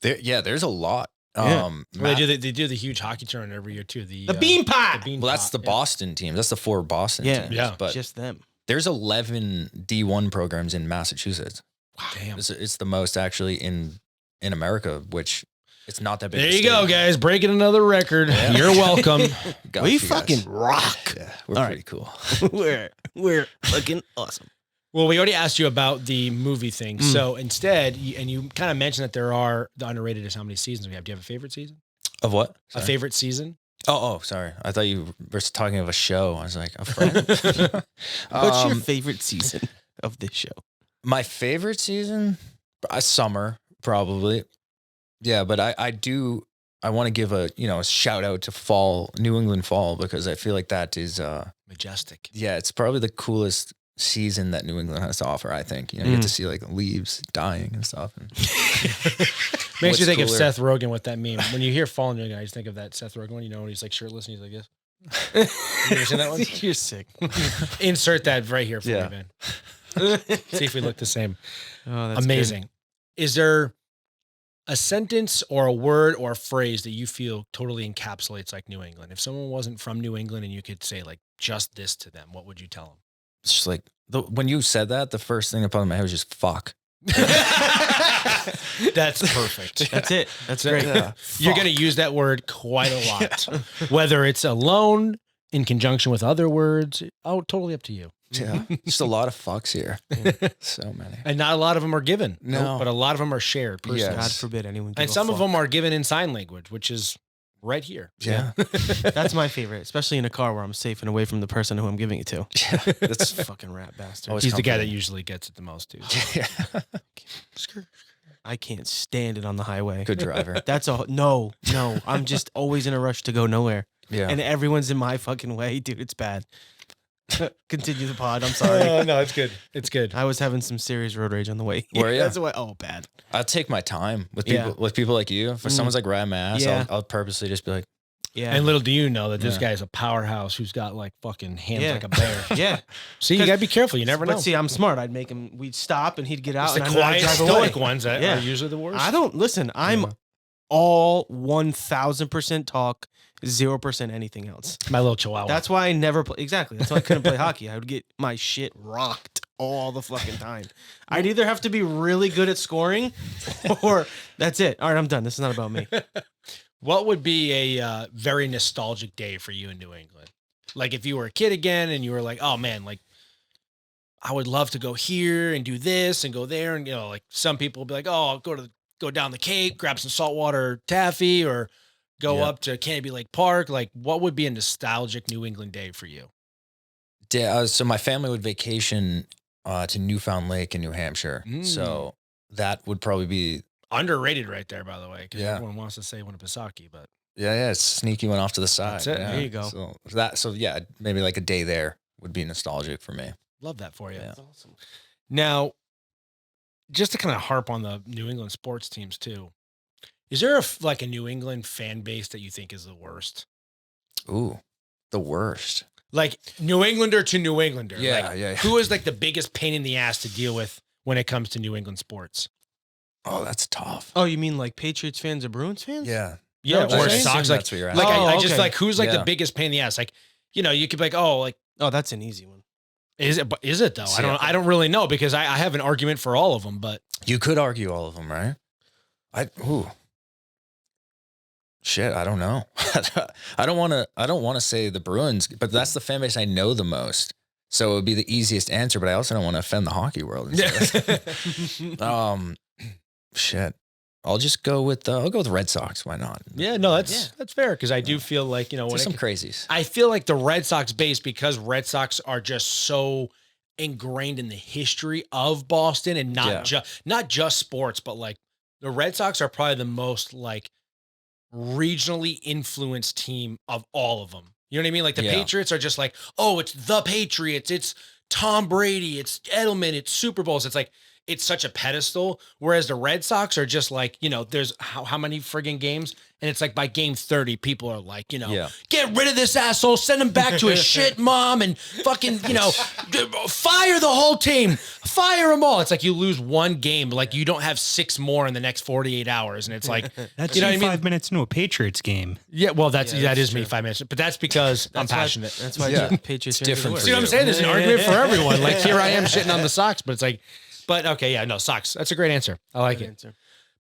There's a lot. Yeah. Well, they do the huge hockey tournament every year too. The Bean Pot. Well, that's the Boston team. That's the 4 Boston teams. Yeah. But Just them. there's 11 D1 programs in Massachusetts. Damn. It's the most actually in America, which it's not that big. There a you state. go, guys. Breaking another record. Yeah. You're welcome. Got We you guys. fucking rock. Yeah, we're All pretty cool. we're fucking awesome. Well, we already asked you about the movie thing. Mm. So instead, you kind of mentioned that there are the underrated is how many seasons we have. Do you have a favorite season? Of what? A Sorry. favorite season? Oh, sorry. I thought you were talking of a show. I was like, a friend. What's your favorite season of this show? My favorite season? Summer, probably. Yeah, but I want to give a shout out to fall, New England fall, because I feel like that is Majestic. yeah, it's probably the coolest season that New England has to offer, I think. You get to see like leaves dying and stuff. And Makes What's you think of cooler? Seth Rogen with that meme. When you hear Fall New England, I just think of that Seth Rogen one, when he's like shirtless and he's like this. You ever seen that one? You're sick. Insert that right here for Yeah. me, man. See if we look the same. Oh, that's Amazing. Is there a sentence or a word or a phrase that you feel totally encapsulates like New England? If someone wasn't from New England and you could say like just this to them, what would you tell it's just like when you said that, the first thing that popped in my head was just fuck. them? That's perfect. good. That's it. That's great. Yeah. You're going to use that word quite a lot, whether it's alone, in conjunction with other words. Oh, totally up to you. Yeah. Just a lot of fucks here. So many. And not a lot of them are given. No. But a lot of them are shared. Personally. Yes. God forbid anyone. Give And a some of fuck. them are given in sign language, which is right here. Yeah. That's my favorite, especially in a car where I'm safe and away from the person who I'm giving it to. Yeah. That's Fucking rat bastard. Always He's the guy that comforting. usually gets it the most, too. Yeah. I can't stand it on the highway. Good driver. That's a no. I'm just always in a rush to go nowhere, Yeah. and everyone's in my fucking way, dude. It's bad. Continue the pod. I'm sorry. No, it's good. It's good. I was having some serious road rage on the way. Were ya? That's why. Oh, bad. I'll take my time with Yeah. people like you. If someone's like rat my ass, Yeah. I'll purposely just be like, Yeah. And little do you know that this Yeah. guy is a powerhouse who's got like fucking hands Yeah. like a bear. yeah. See, you gotta be careful. You never know. But see, I'm smart. I'd make him. We'd stop, and he'd get out, It's the and I'd quiet, drive stoic away. ones that Yeah. are usually the worst. I don't listen. I'm all 1,000% talk, 0% anything else. My little chihuahua. That's why I never play. Exactly. That's why I couldn't play hockey. I would get my shit rocked all the fucking time. I'd either have to be really good at scoring, or that's it. All right, I'm done. This is not about me. What would be a very nostalgic day for you in New England? Like if you were a kid again and you were like, oh man, like I would love to go here and do this and go there. And, like some people will be like, oh, I'll go down the Cape, grab some saltwater taffy or go Yeah. up to Canby Lake Park. Like what would be a nostalgic New England day for you? so my family would vacation to Newfound Lake in New Hampshire. So that would probably be Underrated right there, by the way, because Yeah. everyone wants to say Winnipesaukee, but it's sneaky one off to the side. That's it. Yeah. There you go. So yeah, maybe like a day there would be nostalgic for me. love that for you. Yeah. Awesome. Now, just to kind of harp on the New England sports teams too, is there like a New England fan base that you think is the worst? Ooh, the worst. Like New Englander to New Englander. Yeah, Like, yeah. Who is like the biggest pain in the ass to deal with when it comes to New England sports? Oh, that's tough. Oh, you mean like Patriots fans or Bruins fans? Yeah. Yeah, what you're or saying? Sox. Like, That's what you're like asking. I just okay. like who's like the Yeah. biggest pain in the ass? Like, you could be like, oh, like Oh, that's an easy one. is it? But is it though? See, I don't really know because I have an argument for all of them, but You could argue all of them, right? Shit, I don't know. I don't want to say the Bruins, but that's the fan base I know the most. So it would be the easiest answer, but I also don't want to offend the hockey world. Shit. I'll just go with Red Sox. Why not? yeah, no, that's fair because I do feel like when Just it some crazies. I feel like the Red Sox base, because Red Sox are just so ingrained in the history of Boston and not just sports, but like the Red Sox are probably the most like regionally influenced team of all of them. You know what I mean? Like the Yeah. Patriots are just like, oh, it's the Patriots. It's Tom Brady. It's Edelman. It's Super Bowls. It's like, it's such a pedestal. Whereas the Red Sox are just like, you know, there's how many friggin' games? And it's like by game 30, people are like, you know, Yeah. get rid of this asshole, send him back to his shit mom and fucking, you know, fire the whole team, fire them all. It's like you lose one game, like you don't have 6 more in the next 48 hours. And it's like, That's you know what I mean? 5 minutes into a Patriots game. Yeah, well, that that's is me true. 5 minutes, but that's because I'm passionate. That's why Yeah. the Patriots It's different are See what I'm saying? There's an argument for everyone. Like here I am shitting on the Sox, but it's like, but okay, yeah, no, Sox. That's a great answer. I like it.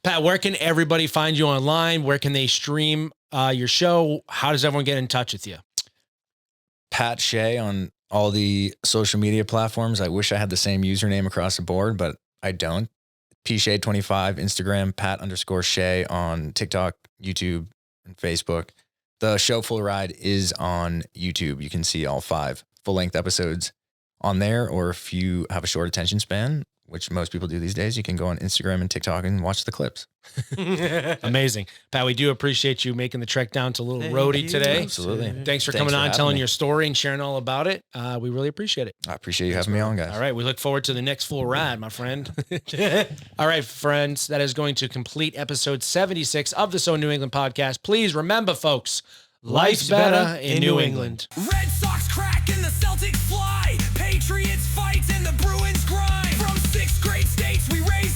Pat, where can everybody find you online? Where can they stream your show? How does everyone get in touch with you? Pat Shea on all the social media platforms. I wish I had the same username across the board, but I don't. PShea25, Instagram, Pat_Shea on TikTok, YouTube, and Facebook. The show Full Ride is on YouTube. You can see all 5 full-length episodes on there, or if you have a short attention span, which most people do these days, you can go on Instagram and TikTok and watch the clips. Amazing. Pat, we do appreciate you making the trek down to Little Roadie today. Absolutely. Thanks for Thanks coming for on, having telling me. your story and sharing all about it. We really appreciate it. I appreciate you having me on, guys. All right. We look forward to the next full ride, my friend. All right, friends. That is going to complete episode 76 of the So New England podcast. Please remember, folks, life's better in New England. Red Sox crack and the Celtics fly. Patriots fight and the Bruins grind. From 6 great states, we raise